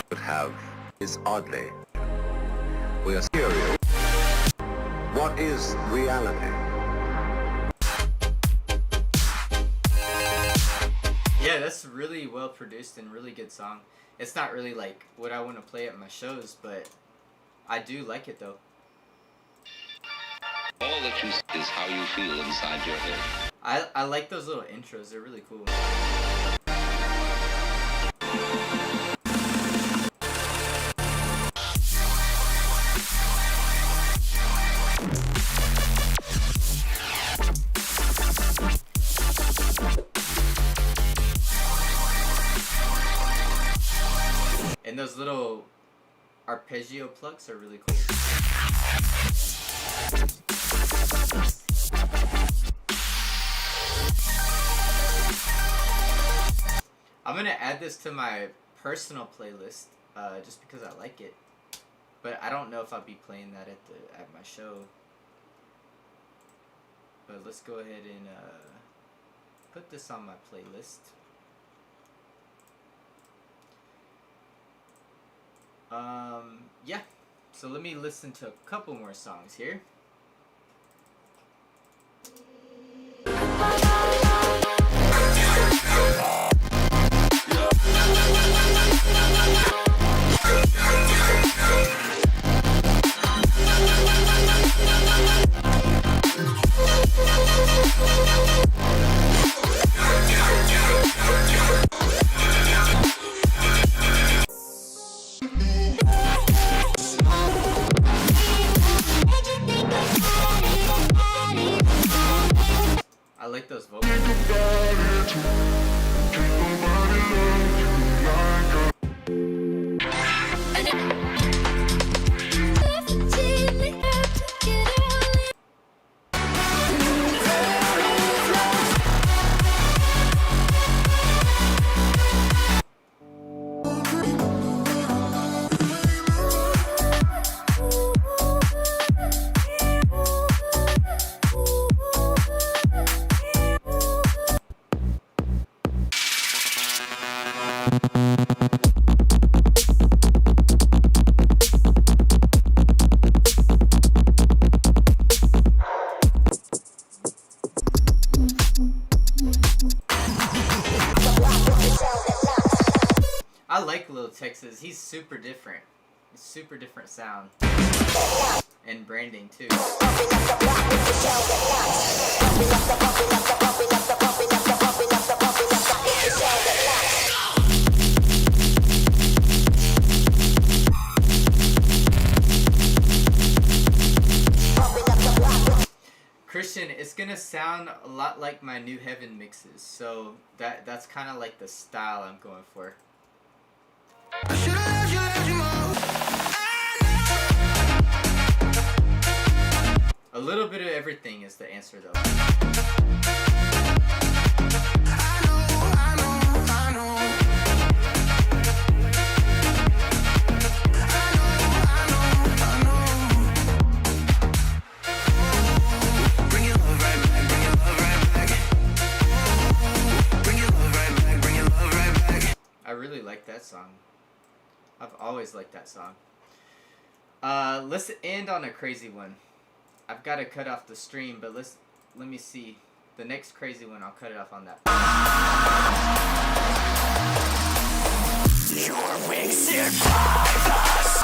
But have is oddly. We are curious. What is reality? Yeah, that's really well produced and really good song. It's not really like what I want to play at my shows, but I do like it though. All that you see is how you feel inside your head. I like those little intros, they're really cool. And those little arpeggio plucks are really cool. I'm gonna add this to my personal playlist, just because I like it. But I don't know if I'll be playing that at my show. But let's go ahead and put this on my playlist. Yeah, so let me listen to a couple more songs here. I like those vocals. Texas. He's super different. He's super different sound. And branding too. Christian, it's gonna sound a lot like my New Heaven mixes, so that's kind of like the style I'm going for. A little bit of everything is the answer though. I really like that song. I've always liked that song. Let's end on a crazy one. I've got to cut off the stream, but let me see. The next crazy one, I'll cut it off on that. Your wings survive us.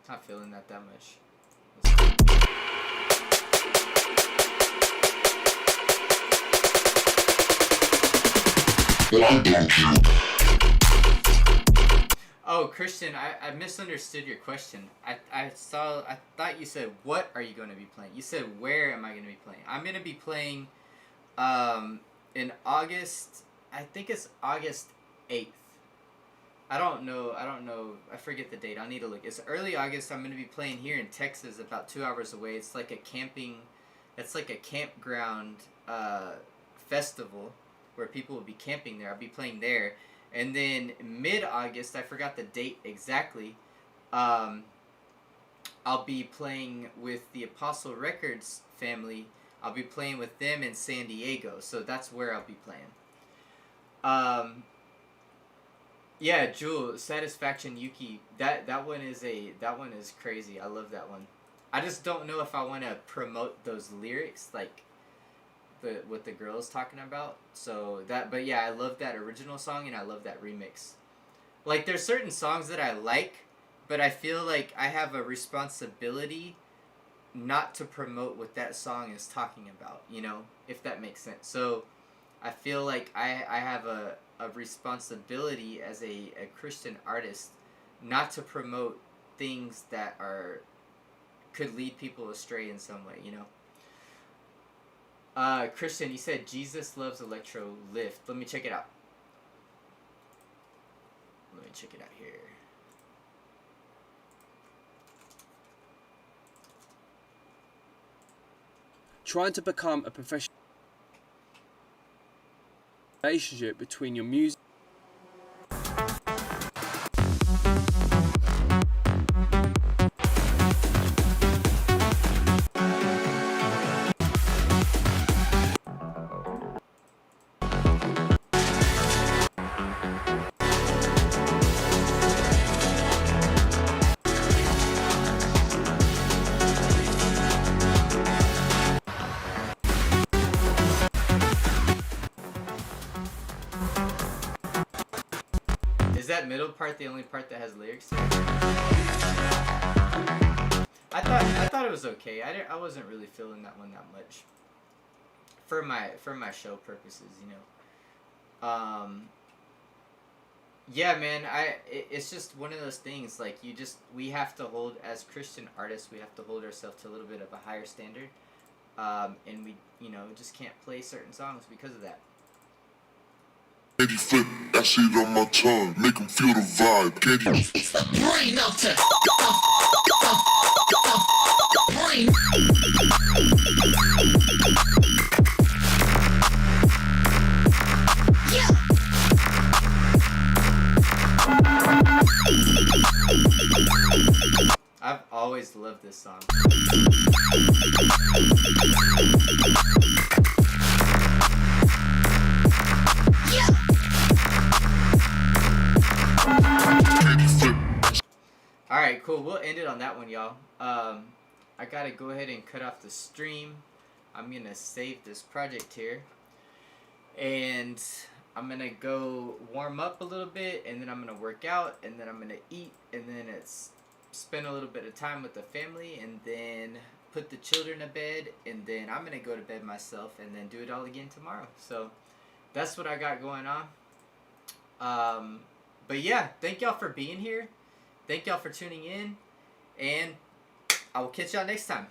Not feeling that much. Oh, Christian, I misunderstood your question. I thought you said, what are you going to be playing? You said, where am I going to be playing? I'm going to be playing in August, I think it's August 8th. I don't know. I forget the date. I'll need to look. It's early August. I'm going to be playing here in Texas, about 2 hours away. It's like a campground festival where people will be camping there. I'll be playing there. And then mid-August, I forgot the date exactly, I'll be playing with the Apostle Records family. I'll be playing with them in San Diego. So that's where I'll be playing. Yeah, Jewel, Satisfaction Yuki, that one is crazy. I love that one. I just don't know if I want to promote those lyrics, like what the girl is talking about. So but yeah, I love that original song and I love that remix. Like, there's certain songs that I like, but I feel like I have a responsibility not to promote what that song is talking about, you know, if that makes sense. So I feel like I have a responsibility as a Christian artist not to promote things that could lead people astray in some way, you know. Christian, you said Jesus Loves Electro Lift. Let me check it out. Let me check it out here. Trying to become a professional relationship between your music. That middle part the only part that has lyrics to it? I thought it was okay. I wasn't really feeling that one that much for my show purposes, you know. Yeah, man, it's just one of those things, like, we have to hold, as Christian artists, we have to hold ourselves to a little bit of a higher standard, and we, you know, just can't play certain songs because of that. Candy flip, that shit on my tongue, make them feel the vibe. Candy. It's the brain melter. Brain. Yeah. I've always loved this song. Alright, cool. We'll end it on that one, y'all. I gotta go ahead and cut off the stream. I'm gonna save this project here. And I'm gonna go warm up a little bit, and then I'm gonna work out, and then I'm gonna eat, and then it's spend a little bit of time with the family, and then put the children to bed, and then I'm gonna go to bed myself, and then do it all again tomorrow. So that's what I got going on. But yeah, thank y'all for being here. Thank y'all for tuning in, and I will catch y'all next time.